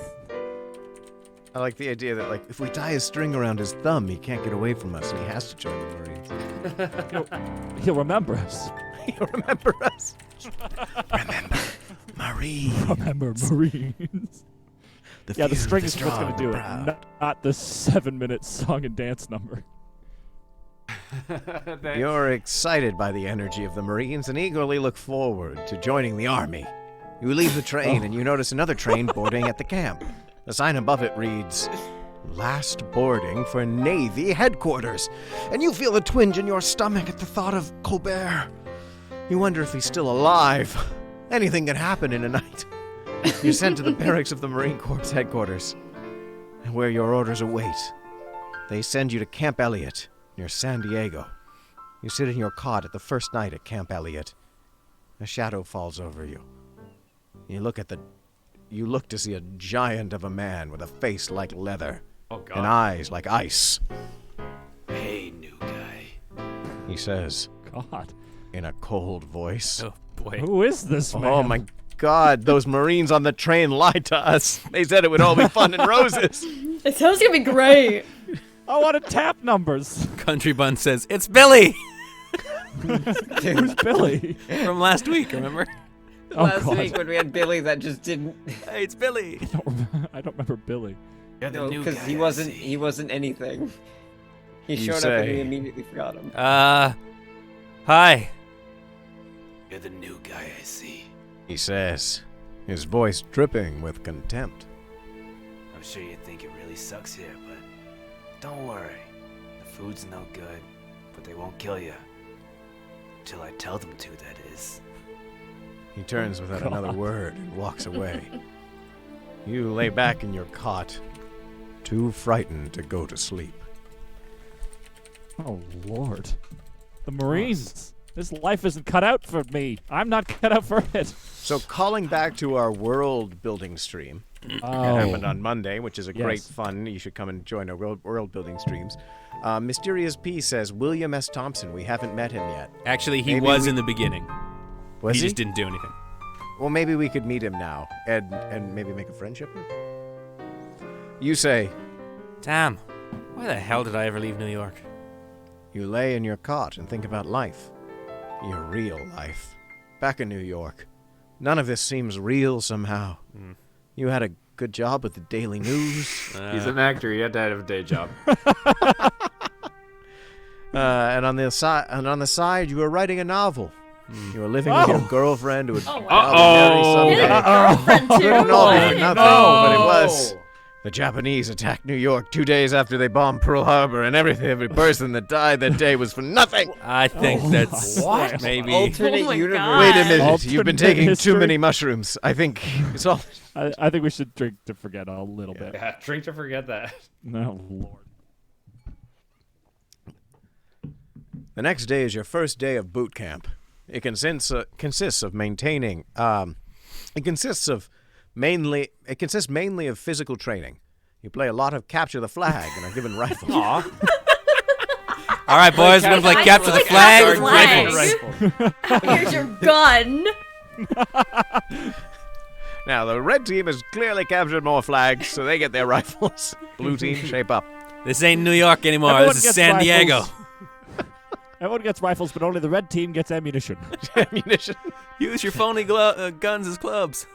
I like the idea that, like, if we tie a string around his thumb, he can't get away from us, and he has to join the Marines. He'll remember us. You remember us? Remember, Marine. Remember Marines. Yeah, the string is what's going to do it, not the 7-minute song and dance number. You're excited by the energy of the Marines and eagerly look forward to joining the Army. You leave the train and you notice another train boarding at the camp. The sign above it reads, "Last boarding for Navy headquarters." And you feel a twinge in your stomach at the thought of Colbert. You wonder if he's still alive. Anything can happen in a night. You're sent to the barracks of the Marine Corps headquarters, where your orders await. They send you to Camp Elliott, near San Diego. You sit in your cot at the first night at Camp Elliott. A shadow falls over you. You look to see a giant of a man with a face like leather Oh, God. and eyes like ice. Hey, new guy. He says God. in a cold voice. Oh boy. Who is this man? Oh my God, those Marines on the train lied to us. They said it would all be fun and roses. It sounds gonna be great. I want to tap numbers. Country Bun says, "It's Billy Who's Billy? from last week, remember?" Oh, Last God. week when we had Billy that just didn't. Hey, it's Billy. I don't remember Billy. You're the No, new because guy. he I wasn't. see. He wasn't anything. He You showed up and we say. immediately forgot him. Hi. You're the new guy, I see. He says, his voice dripping with contempt. I'm sure you think it really sucks here, but don't worry. The food's no good, but they won't kill you. Until I tell them to, that is. He turns without another word and walks away. You lay back in your cot, too frightened to go to sleep. Oh, Lord. The Marines. This life isn't cut out for me. I'm not cut out for it. So calling back to our world building stream, Oh. it happened on Monday, which is a great Yes. fun. You should come and join our world building streams. Mysterious P says, William S. Thompson, we haven't met him yet. Actually, he Maybe was we- in the beginning. Was he he? just didn't do anything. Well, maybe we could meet him now and maybe make a friendship. You say, Damn. Why the hell did I ever leave New York? you lay in your cot and think about life. Your real life. Back in New York. None of this seems real somehow. You had a good job with the Daily News. He's an actor. He had to have a day job. And on the side, you were writing a novel. You were living with your girlfriend who would Oh, probably marry His someday. girlfriend too. No, What? nothing. But it was. The Japanese attacked New York 2 days after they bombed Pearl Harbor, and every person that died that day was for nothing. I think that's What? maybe. Alternate Oh my universe. God. Wait a minute. Alternate You've been taking history? too many mushrooms. I think it's all. I think we should drink to forget a little bit. Yeah, drink to forget that. No, Lord. The next day is your first day of boot camp. It consists of maintaining. It consists mainly of physical training. You play a lot of capture the flag and are given rifles. All right, boys, we're gonna play capture the flag. Capture the flag. Rifles. Here's your gun. Now, the red team has clearly captured more flags, so they get their rifles. Blue team, shape up. This ain't New York anymore. Everyone This is gets San rifles. Diego. Everyone gets rifles, but only the red team gets ammunition. Ammunition. Use your phony guns as clubs.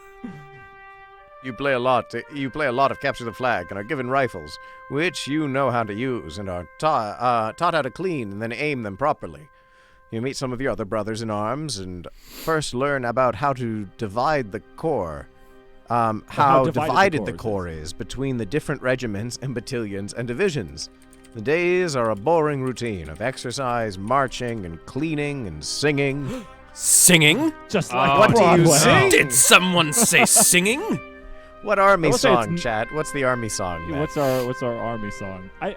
You play a lot of capture the flag and are given rifles, which you know how to use and are taught how to clean and then aim them properly. You meet some of your other brothers in arms and first learn about how to divide the corps. How divided the corps is between the different regiments and battalions and divisions. The days are a boring routine of exercise, marching, and cleaning and singing. Singing? Just like what do you Broadway. sing? Did someone say singing? What army I will say song, it's chat? What's the army song? Matt? What's our army song? I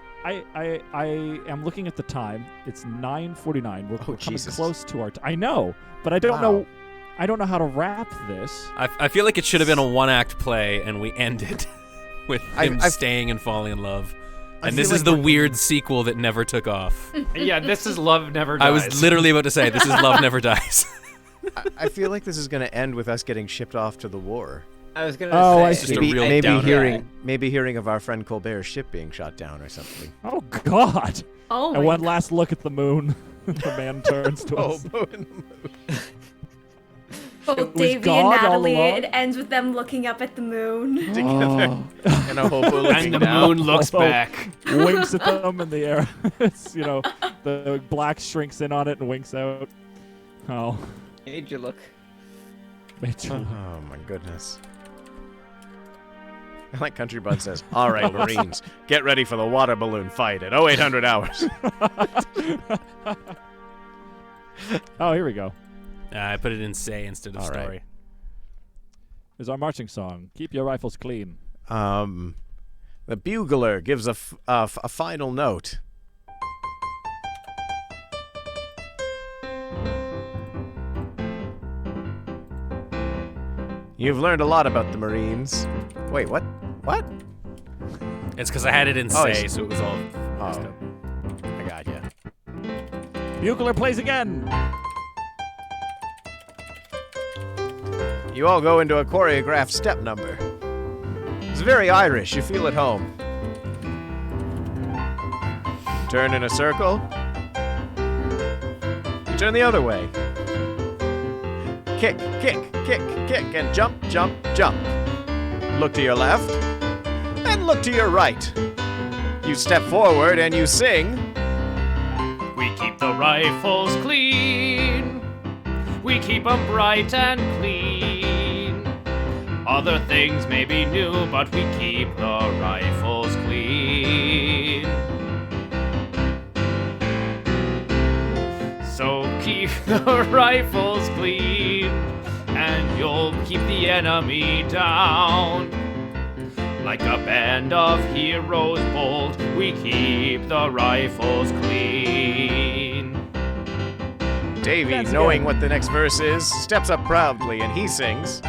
am looking at the time. It's 9:49. We're coming Jesus. close to our. I know, but I don't know. I don't know how to wrap this. I feel like it should have been a one-act play, and we ended with him staying and falling in love. And this is the weird sequel that never took off. Yeah, this is Love Never Dies. I was literally about to say, this is Love Never Dies. I feel like this is going to end with us getting shipped off to the war. I was gonna Oh, say. I Just see. a real Maybe downer. hearing of our friend Colbert's ship being shot down or something. Oh God! Oh And my one God. last look at the moon. The man turns to us. Both was Davey and God all Natalie. along? It ends with them looking up at the moon. Together in a hobo looking And the down. moon looks Oh. back. Winks at them in the air. It's, the black shrinks in on it and winks out. Oh, Made you look. made you. Oh my goodness. Like Country Bud says, all right, Marines, get ready for the water balloon fight at 0800 hours. Oh, here we go. I put it in say instead of All right. story. There's our marching song. Keep your rifles clean. The bugler gives a final note. You've learned a lot about the Marines. Wait, what? What? It's because I had it in Oh, say, so it was all messed Oh, up. I got you. Bugler plays again. You all go into a choreographed step number. It's very Irish. You feel at home. Turn in a circle. You turn the other way. Kick, kick, kick, kick, and jump, jump, jump. Look to your left, and look to your right. You step forward and you sing. We keep the rifles clean. We keep 'em bright and clean. Other things may be new, but we keep the rifles clean. So keep the rifles clean, and you'll keep the enemy down. Like a band of heroes bold, we keep the rifles clean. Davy, Dance knowing again. what the next verse is, steps up proudly and he sings.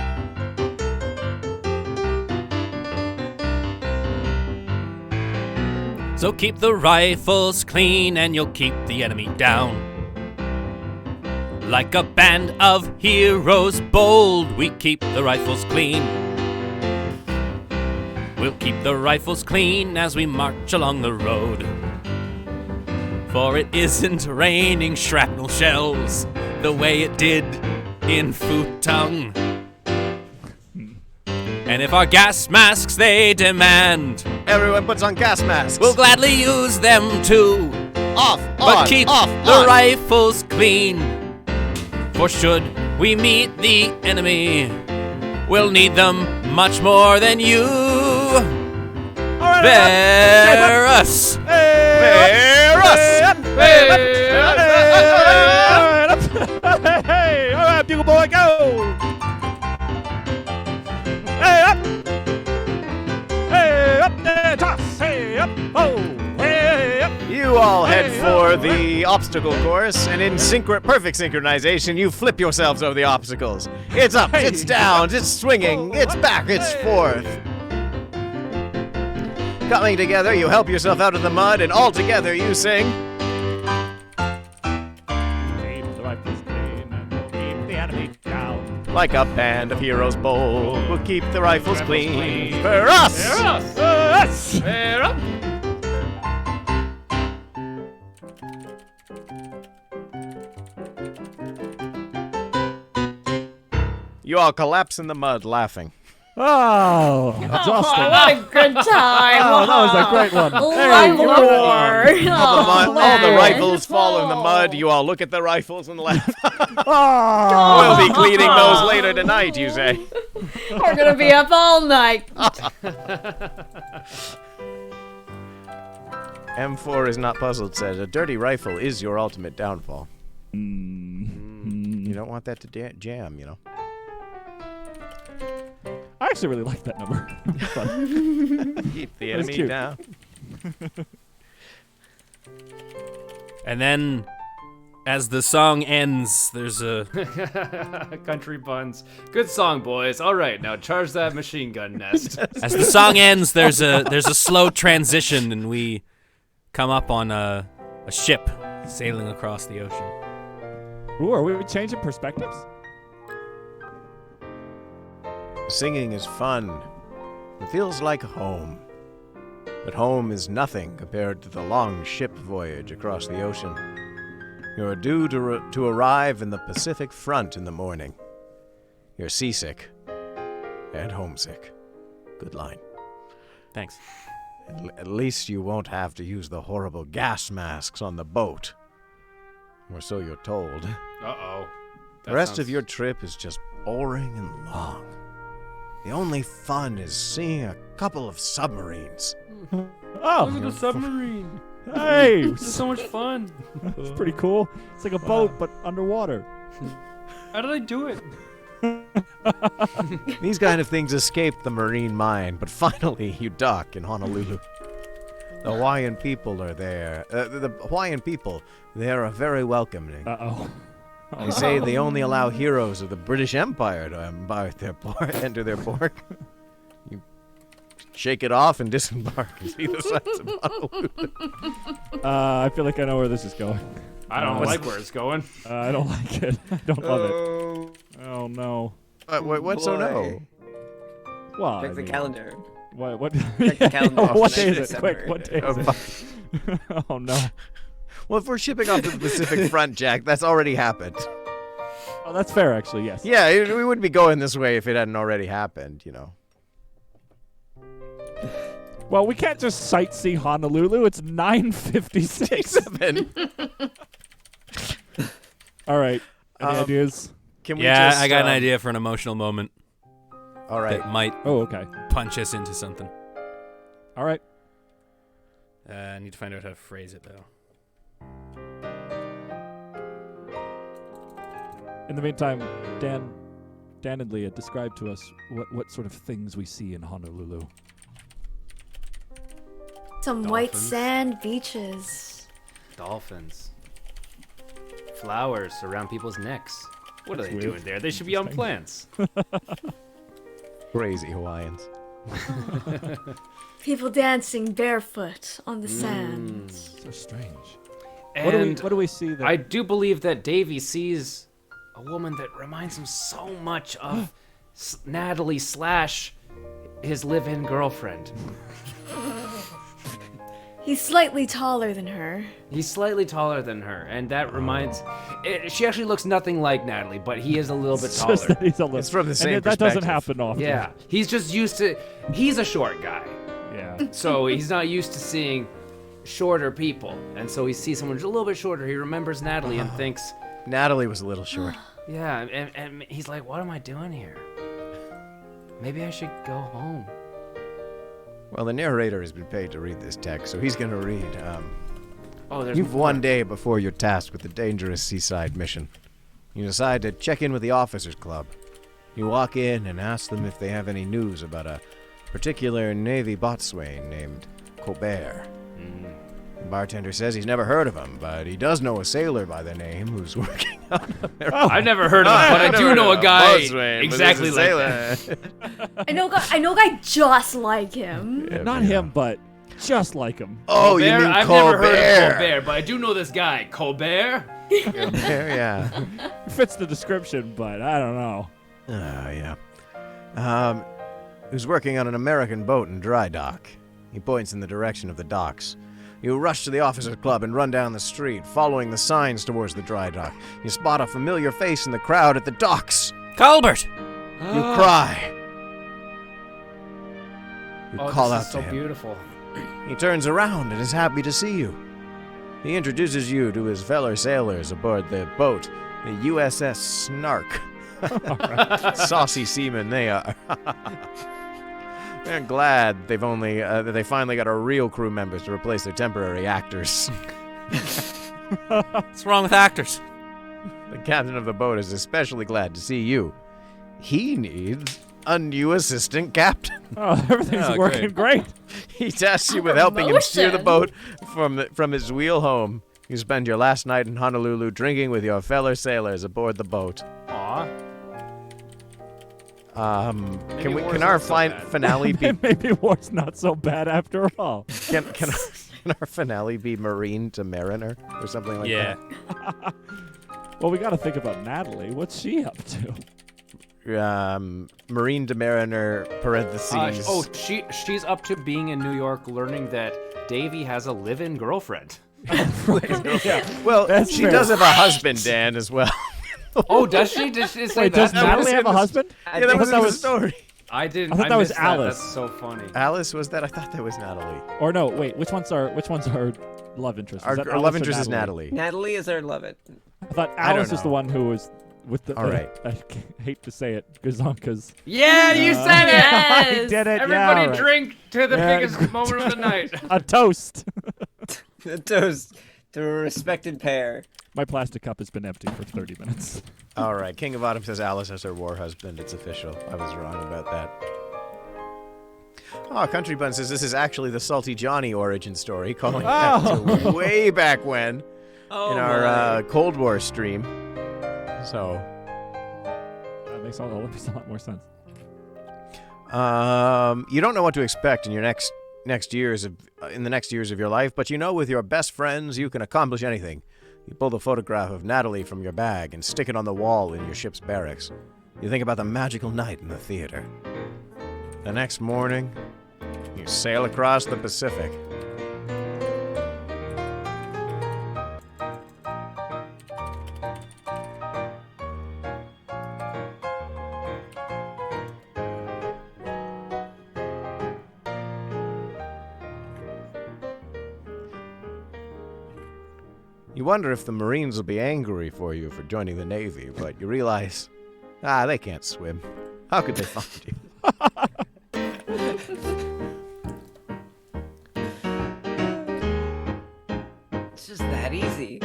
So keep the rifles clean and you'll keep the enemy down. Like a band of heroes bold, we keep the rifles clean. We'll keep the rifles clean as we march along the road. For it isn't raining shrapnel shells the way it did in Futang. And if our gas masks they demand, Everyone puts on gas masks. we'll gladly use them too. Off, But on, keep off, the on. rifles clean. For should we meet the enemy, we'll need them much more than you. Bear us. Bear us. Hey, all right, bugle boy, go! Hey, up! Hey, up there, toss! Hey, up! Oh, hey, up! You all head Hey, for oh, the obstacle course, and in perfect synchronization, you flip yourselves over the obstacles. It's up, it's down, it's swinging, it's back, it's forth. Coming together, you help yourself out of the mud, and all together you sing. Keep the rifles clean and we'll keep the enemy down. like a band of heroes bold. We'll keep the rifles clean for us. Fair up. You all collapse in the mud laughing. Oh, Justin. What a good time. Oh, that was a great one. Love you war. All the rifles fall in the mud. You all look at the rifles and laugh. Oh. We'll be cleaning those later tonight, you say. We're gonna be up all night. M4 is not puzzled, says, a dirty rifle is your ultimate downfall. You don't want that to jam, you know. I actually really like that number. Fun. Keep the That was enemy cute. down. And then, as the song ends, there's a Country buns. Good song, boys. All right, now charge that machine gun nest. as the song ends, there's a slow transition, and we come up on a ship sailing across the ocean. Ooh, are we changing perspectives? Singing is fun. It feels like home. But home is nothing compared to the long ship voyage across the ocean. You are due to arrive in the Pacific Front in the morning. You're seasick and homesick. Good line. Thanks. At least you won't have to use the horrible gas masks on the boat. Or so you're told. Uh-oh. The rest of your trip is just boring and long. The only fun is seeing a couple of submarines. Oh, Look at the submarine. hey, This is so much fun. it's pretty cool. It's like a boat, but underwater. How did I do it? These kind of things escape the marine mind, but finally you dock in Honolulu. The Hawaiian people are there. The Hawaiian people, they are very welcoming. Uh-oh. They say they only allow heroes of the British Empire to enter their port. You shake it off and disembark and see the sights of Honolulu. I feel like I know where this is going. I don't like where it's going. I don't like it. I don't love it. Oh, no. What's so no? Well, Check the calendar. What? Check the calendar. What Next day is it? December. Quick, what day is it? Oh, no. Well, if we're shipping off to the Pacific Front, Jack, that's already happened. Oh, that's fair, actually, yes. Yeah, we wouldn't be going this way if it hadn't already happened, you know. Well, we can't just sightsee Honolulu. It's 9:56. All right. Any ideas? Can we Yeah, just, I got an idea for an emotional moment All right. that might Oh, okay. punch us into something. All right. I need to find out how to phrase it, though. In the meantime, Dan and Leah, describe to us what sort of things we see in Honolulu. Some white Dolphins. sand beaches. Dolphins. Flowers around people's necks. What are they weird. doing there? They should be on plants. Crazy Hawaiians. People dancing barefoot on the sand. So strange. And What do we see that I do believe that Davy sees a woman that reminds him so much of Natalie / his live-in girlfriend. He's slightly taller than her. He's slightly taller than her, and that reminds. She actually looks nothing like Natalie, but he is a little bit It's just taller. that he's a little, It's from the same and that doesn't perspective. happen often. Yeah, he's just used to. He's a short guy, Yeah. so he's not used to seeing shorter people, and so he sees someone just a little bit shorter. He remembers Natalie and thinks, Natalie was a little short. yeah, and he's like, what am I doing here? Maybe I should go home. Well, the narrator has been paid to read this text, so he's going to read. Oh, there's You've more. one day before you're tasked with the dangerous seaside mission. You decide to check in with the officers' club. You walk in and ask them if they have any news about a particular Navy boatswain named Colbert. The bartender says he's never heard of him, but he does know a sailor by the name who's working on the I've never heard of him, but I do know a guy exactly like that. I know a guy just like him. Not him, but just like him. Oh, you Colbert? mean I've Colbert? never heard of Colbert, but I do know this guy, Colbert. Colbert, yeah. Fits the description, but I don't know. Oh, yeah. Who's working on an American boat in dry dock. He points in the direction of the docks. You rush to the officers' club and run down the street, following the signs towards the dry dock. You spot a familiar face in the crowd at the docks. Colbert! You cry. You call out this is to so him. beautiful. He turns around and is happy to see you. He introduces you to his fellow sailors aboard the boat, the USS Snark. Saucy seamen they are. They're glad that they finally got a real crew members to replace their temporary actors. What's wrong with actors? The captain of the boat is especially glad to see you. He needs a new assistant captain. Oh, everything's working great. He tasks you with helping him steer the boat Promotion. from his wheel home. You spend your last night in Honolulu drinking with your fellow sailors aboard the boat. Aw. Can war's our not so bad. finale be Maybe war's not so bad after all. can our finale be Marine to Mariner or something like Yeah. Well, we got to think about Natalie. What's she up to? that? Marine to Mariner parentheses. She's up to being in New York, learning that Davy has a live-in girlfriend. Well, That's she fair. does have a husband, Dan, as well. Oh, does she? Did she say Wait, that? does Natalie have a husband? Yeah, that was thought in that the was- story. I didn't. I thought that was missed Alice. That's so funny. Alice was that? I thought that was Natalie. Or no, wait, which one's our love interest? Our that love Alice or interest is Natalie. Natalie is our love it. I thought I don't Alice is the know. one who was with the. All right. I hate to say it, gazungas. Yeah, you said it. I Yes. did it. Everybody yeah, all right. drink to the Yeah, biggest moment of the night. A toast. A toast to a respected pair. My plastic cup has been empty for 30 minutes. All right, King of Autumn says Alice has her war husband. It's official. I was wrong about that. Oh, Country Bun says this is actually the Salty Johnny origin story, calling back to way back when Oh, in our Cold War stream. So, That makes a lot more sense. you don't know what to expect in your next years of your life, but you know with your best friends you can accomplish anything. You pull the photograph of Natalie from your bag and stick it on the wall in your ship's barracks. You think about the magical night in the theater. The next morning, you sail across the Pacific. You wonder if the Marines will be angry for you for joining the Navy, but you realize, they can't swim. How could they find you? It's just that easy.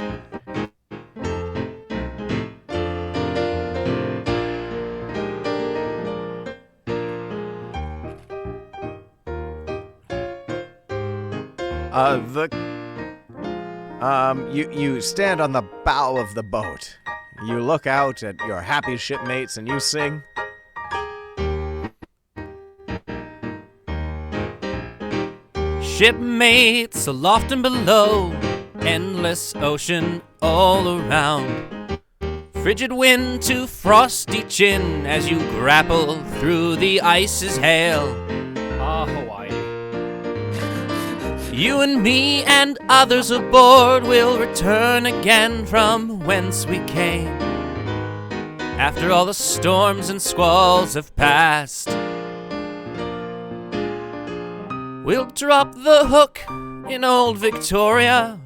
You stand on the bow of the boat. You look out at your happy shipmates and you sing. Shipmates aloft and below, endless ocean all around. Frigid wind to frosty chin as you grapple through the ice's hail. Ah, Hawaii. You and me and others aboard will return again from whence we came. After all the storms and squalls have passed, we'll drop the hook in old Victoria,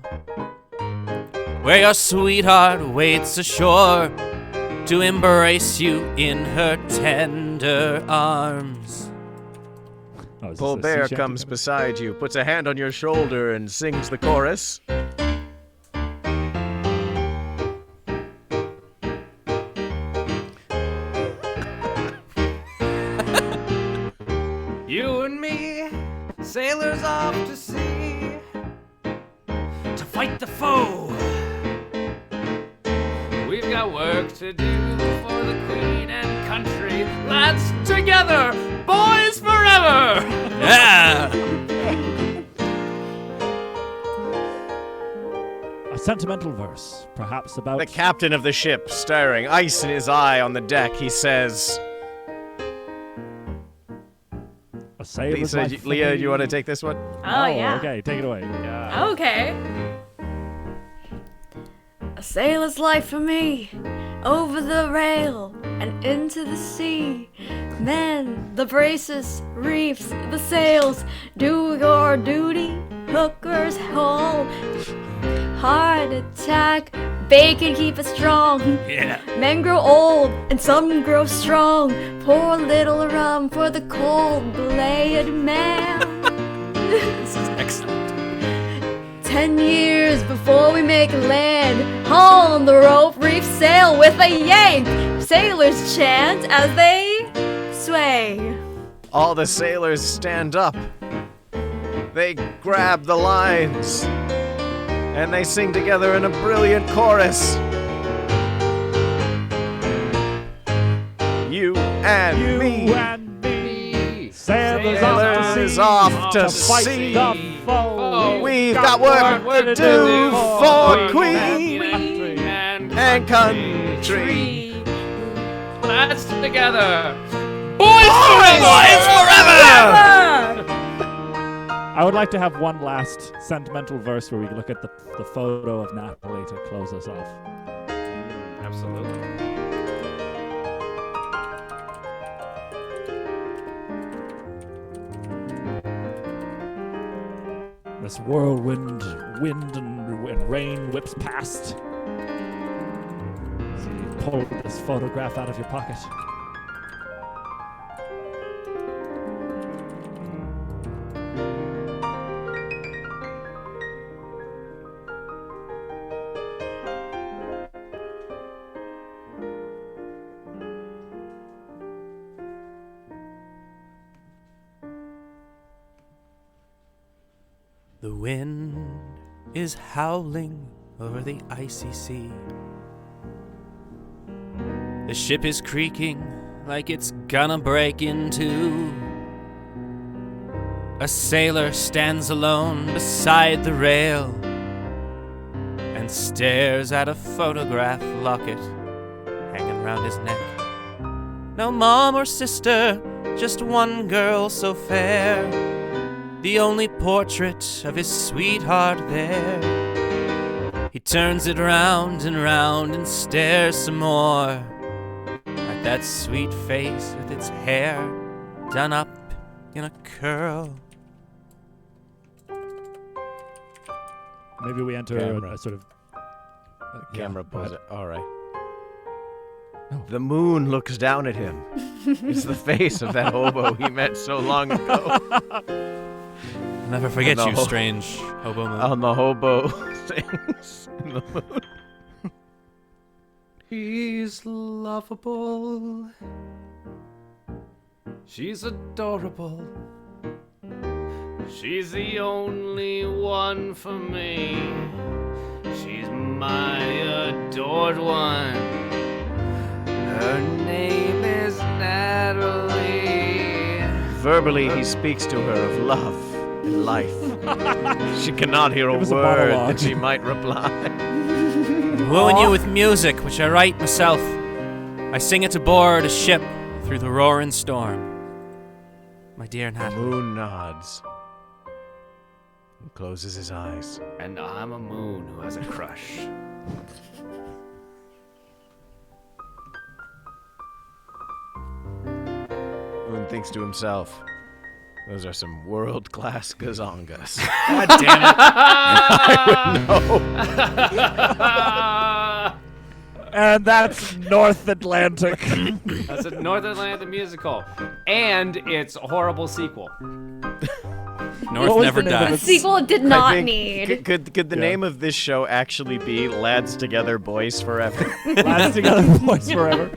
where your sweetheart waits ashore to embrace you in her tender arms. Oh, is Bull this a sea Bear shanty comes cover? beside you, puts a hand on your shoulder, and sings the chorus. You and me, sailors off to sea, to fight the foe. We've got work to do for the Queen and country. Lads together, boys forever. Yeah! A sentimental verse, perhaps about. The captain of the ship, staring, ice in his eye on the deck, he says, sailor's Lisa, life for Leah, me. you want to take this one? Oh, yeah. Okay, take it away. Okay. A sailor's life for me, over the rail and into the sea. Men, the braces, reefs, the sails, do your duty, hookers haul. Heart attack, bacon keep us strong. Yeah. Men grow old and some grow strong. Pour a little rum for the cold-bladed man. This is excellent. 10 years before we make land, haul on the rope, reef sail with a yank. Sailors chant as they sway. All the sailors stand up. They grab the lines. And they sing together in a brilliant chorus. You and You me. and me, Sailors sailors off to fight sea. the foe. We've got work to do for Queen and country. Let's together. Boys forever! I would like to have one last sentimental verse where we look at the photo of Natalie to close us off. Absolutely. This whirlwind, wind and rain whips past. So you pull this photograph out of your pocket. The wind is howling over the icy sea. The ship is creaking like it's gonna break in two. A sailor stands alone beside the rail and stares at a photograph locket hanging round his neck. No mom or sister, just one girl so fair, the only portrait of his sweetheart there. He turns it round and stares some more at that sweet face with its hair done up in a curl. Maybe we enter Camera. a sort of Camera go pose ahead. it. All right. No. The moon looks down at him. It's the face of that hobo he met so long ago. I'll never forget No. you, strange hobo moon. On the hobo sings in the moon. He's lovable. She's adorable. She's the only one for me. She's my adored one. Her name is Natalie. Verbally, he speaks to her of love and life. She cannot hear a It was a word monologue. that she might reply. Wooing you with music, which I write myself. I sing it aboard a ship through the roaring storm. My dear The Natalie. moon nods and closes his eyes. And I'm a moon who has a crush. Moon thinks to himself, those are some world-class gazungas. God damn it. And that's North Atlantic. That's a North Atlantic musical. And its a horrible sequel. North was never the name of The dies. sequel did I not think- need. Could the Yeah. name of this show actually be Lads Together, Boys Forever? Lads together, boys forever.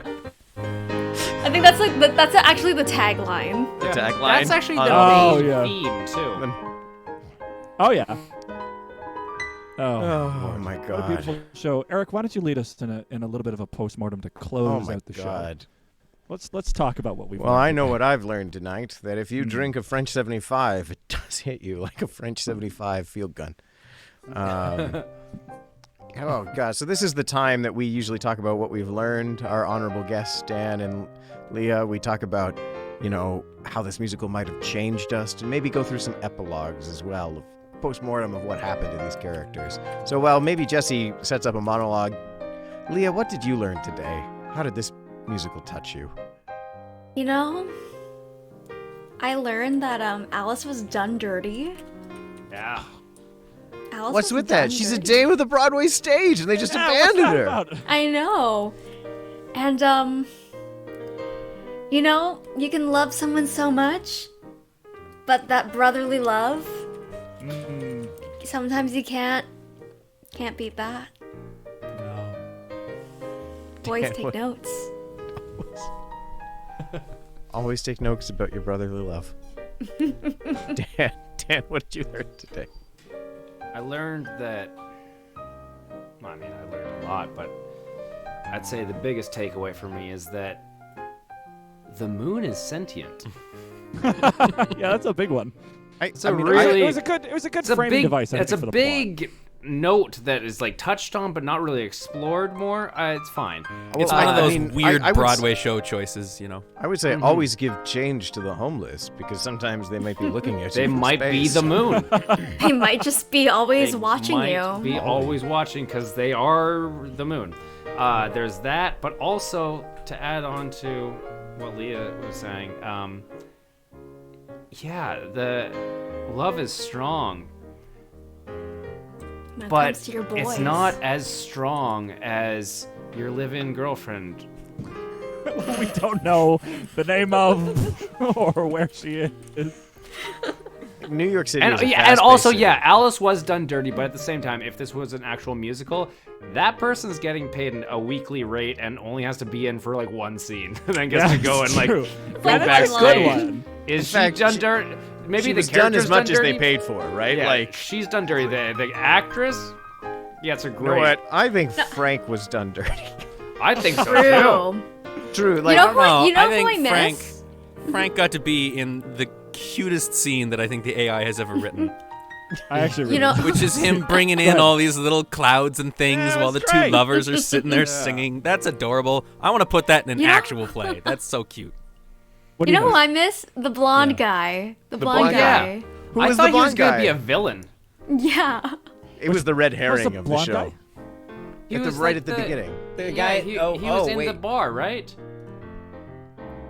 I think that's like that's actually the tagline. The tagline. That's actually the Oh, main yeah. theme, too. Oh yeah. Oh, Oh my what a god. beautiful show, Eric. Why don't you lead us in a little bit of a postmortem to Oh close my out the show? god. Let's talk about what we've. Well, learned I know today. what I've learned tonight, that if you drink a French 75, it does hit you like a French 75 field gun. Oh, God. So this is the time that we usually talk about what we've learned. Our honorable guests, Dan and Leah, we talk about, how this musical might have changed us, and maybe go through some epilogues as well, of post-mortem of what happened to these characters. So while maybe Jesse sets up a monologue, Leah, what did you learn today? How did this musical touch you? I learned that Alice was done dirty. Yeah. Alice What's was with that? done She's a dirty. dame of the Broadway stage, and they just abandoned her. I know. And, you can love someone so much, but that brotherly love, sometimes you can't beat that. No. Boys Damn, take what- notes. Always take notes about your brotherly love. Dan, what did you learn today? I learned that. I mean, I learned a lot, but I'd say the biggest takeaway for me is that the moon is sentient. Yeah, that's a big one. It's a really. It was a good It's a framing big. device. I It's a think, for the big note that is like touched on, but not really explored more. It's fine. It's Well, one of I those mean, weird I would Broadway show choices, I would say always give change to the homeless, because sometimes they might be looking at you. They from might be space. the moon. They might just be always They watching might you. Be always watching because they are the moon. There's that, but also to add on to what Leah was saying, the love is strong, When it but comes to your boys. it's not as strong as your live-in girlfriend. we don't know the name of or where she is. New York City And, is a and also, fast-paced city. Alice was done dirty, but at the same time, if this was an actual musical, that person's getting paid a weekly rate and only has to be in for like one scene, and then gets to go and like true. go Yeah, that's a backstage. good one. Is she fact, done she- dirty? Maybe She the was done character's as much as they dirty? paid for, right? Yeah, Like, she's done dirty. The actress, yeah, it's a you know great. what? I think Frank was done dirty. I think so too. True. True. You Like, know who No, I I think miss? Frank got to be in the cutest scene that I think the AI has ever written, I actually really You know, which is him bringing in all these little clouds and things Yeah, while the that's two great. lovers are sitting there singing. That's adorable. I want to put that in an You know- actual play. That's so cute. What do you know who miss? I miss? The blonde Yeah. guy. The blonde blonde guy. guy. who I was thought the he was blonde gonna guy? be a villain. Yeah. It was the red Was herring the of the blonde show. guy? He At was right like at the beginning. The Yeah, guy. he oh, was in wait. the bar, right?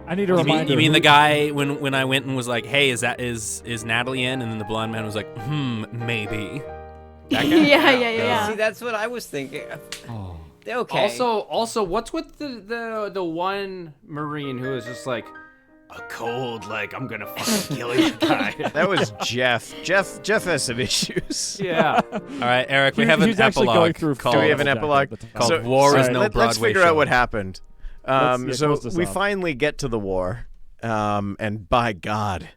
I need a You reminder. mean who- the guy when I went and was like, "Hey, is Natalie in?" And then the blonde man was like, maybe." That guy? yeah. See, that's what I was thinking. Okay. Also, what's with the one Marine who is just like a cold, like I'm gonna fucking kill you guy? That was Jeff. Jeff has some issues. Yeah. All right, Eric, we have an He's actually going epilogue through called Do we have an Jacket epilogue? at the time. called War is Alright, No Let's Broadway figure show. out what happened. Let's So close this we off. finally get to the war, and by God,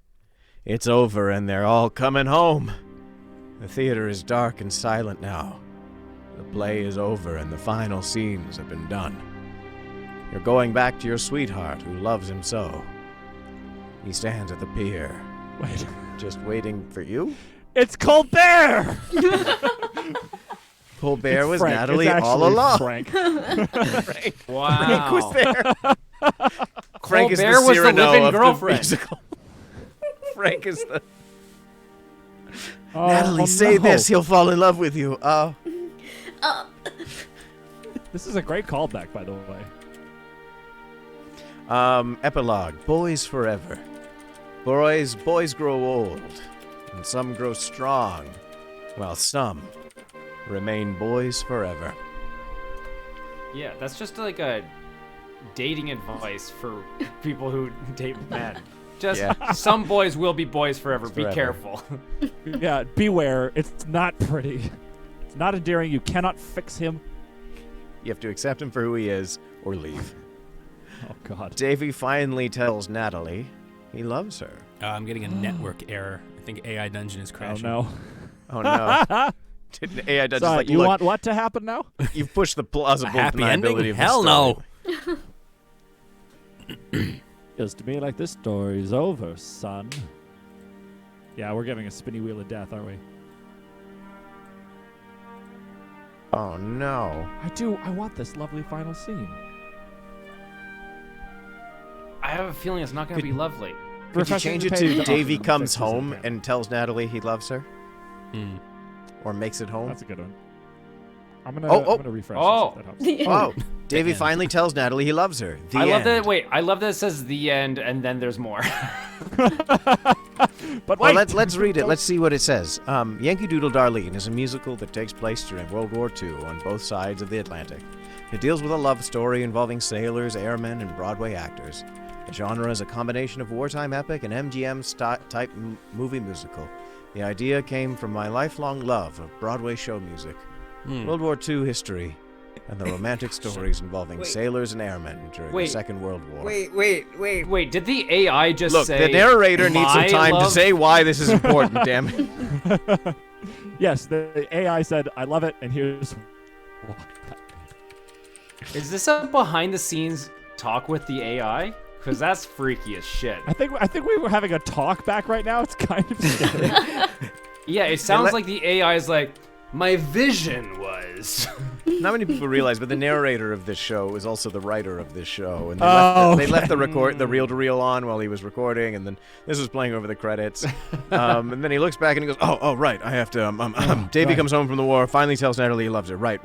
it's over, and they're all coming home. The theater is dark and silent now. The play is over, and the final scenes have been done. You're going back to your sweetheart, who loves him so. He stands at the pier, Wait. just waiting for you. It's Colbert! Colbert It's was Frank. Natalie It's all actually along. Frank. Wow. Frank was there. Frank is the Colbert was the Cyrano live-in of the girlfriend. musical. Frank is the Oh, Natalie. Say no. this, he'll fall in love with you. This is a great callback, by the way. Epilogue. Boys forever. Boys grow old, and some grow strong, while some remain boys forever. Yeah, that's just like a dating advice for people who date men. Just Yeah. some boys will be boys forever. Be Forever. careful. Yeah, beware. It's not pretty. It's not endearing. You cannot fix him. You have to accept him for who he is, or leave. Oh, God. Davy finally tells Natalie he loves her. I'm getting a network error. I think AI Dungeon is Oh, crashing. no. Oh no. Did AI does Sorry, like, you look, want what to happen now? you've pushed the plausible A happy ending? deniability of the Hell story. no. Feels to me like this story's over, son. Yeah, we're getting a spinny wheel of death, aren't we? Oh no. I do. I want this lovely final scene. I have a feeling it's not going to be lovely. Could you Refreshing change the it page to up Davy and comes fixes it home again. and tells Natalie he loves her? Or makes it home? That's a good one. I'm gonna refresh Oh. this, if that helps. Oh, Davy finally tells Natalie he loves her. The I love end. that. Wait, I love that it says the end and then there's more. But Well, wait, let's read it. Let's see what it says. Yankee Doodle Darlene is a musical that takes place during World War II on both sides of the Atlantic. It deals with a love story involving sailors, airmen, and Broadway actors. The genre is a combination of wartime epic and MGM-type movie musical. The idea came from my lifelong love of Broadway show music, World War II history, and the romantic stories involving sailors and airmen during the Second World War. Wait. Did the AI just Look, say? the narrator needs some "My time to love"? say why this is important, damn it. yes, the AI said, "I love it," and here's. Is this a behind-the-scenes talk with the AI? Because that's freaky as shit. I think we were having a talk back right now. It's kind of scary. Yeah, it sounds like the AI is like, my vision was. Not many people realize, but the narrator of this show is also the writer of this show, and they left the reel-to-reel on while he was recording, and then this was playing over the credits, and then he looks back and he goes, "Oh, right, I have to." Davy comes home from the war, finally tells Natalie he loves her. Right.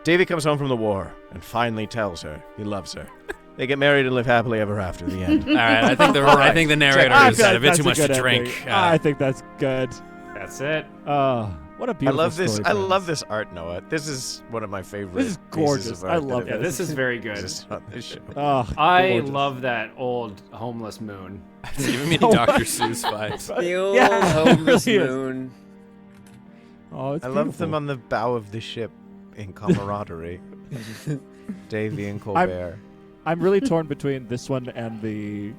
Davy comes home from the war and finally tells her he loves her. They get married and live happily ever after. The end. All right, I think the narrator I has feel had a like bit that's too much good to drink. ending. I think that's good. That's it. What a I beautiful love this. story, I friends. love this art, Noah. This is one of my favorite. This is gorgeous. pieces of I art love that Yeah, have this is very good. existed on this show. I gorgeous. love that old homeless moon. It's giving me Dr. Seuss vibes. The old Yeah, it homeless really is. moon. Oh, it's I love beautiful. them on the bow of the ship in camaraderie. Davy and Colbert. I'm really torn between this one and the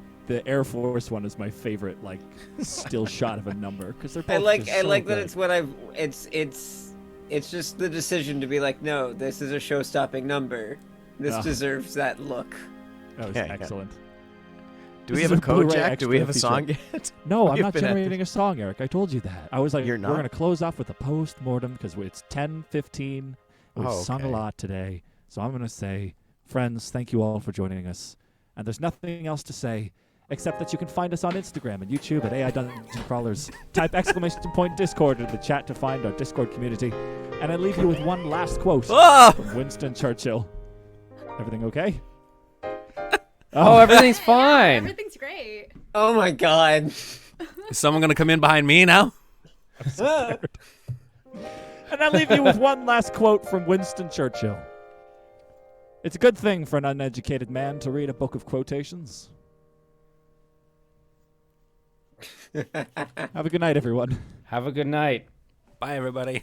Air Force one is my favorite, like still shot of a number because they're both I like just so that good. it's what I've it's just the decision to be like, no, this is a show-stopping number. This Ugh. deserves that look. That was Yeah. excellent. Do we This have is a code, Blu-ray Jack? Do we have a extra song feature. yet? No, I'm We've not been at generating a song, Eric. I told you that. I was like, You're we're not? going to close off with a post-mortem because it's 10:15. We've Oh, sung a okay. lot today. So I'm going to say, friends, thank you all for joining us. And there's nothing else to say except that you can find us on Instagram and YouTube at AI Dungeon Crawlers. Type *Discord in the chat to find our Discord community. And I leave you with one last quote from Winston Churchill. Everything okay? Oh, everything's fine. Everything's great. Oh my god. Is someone going to come in behind me now? And I leave you with one last quote from Winston Churchill. It's a good thing for an uneducated man to read a book of quotations. Have a good night, everyone. Have a good night. Bye, everybody.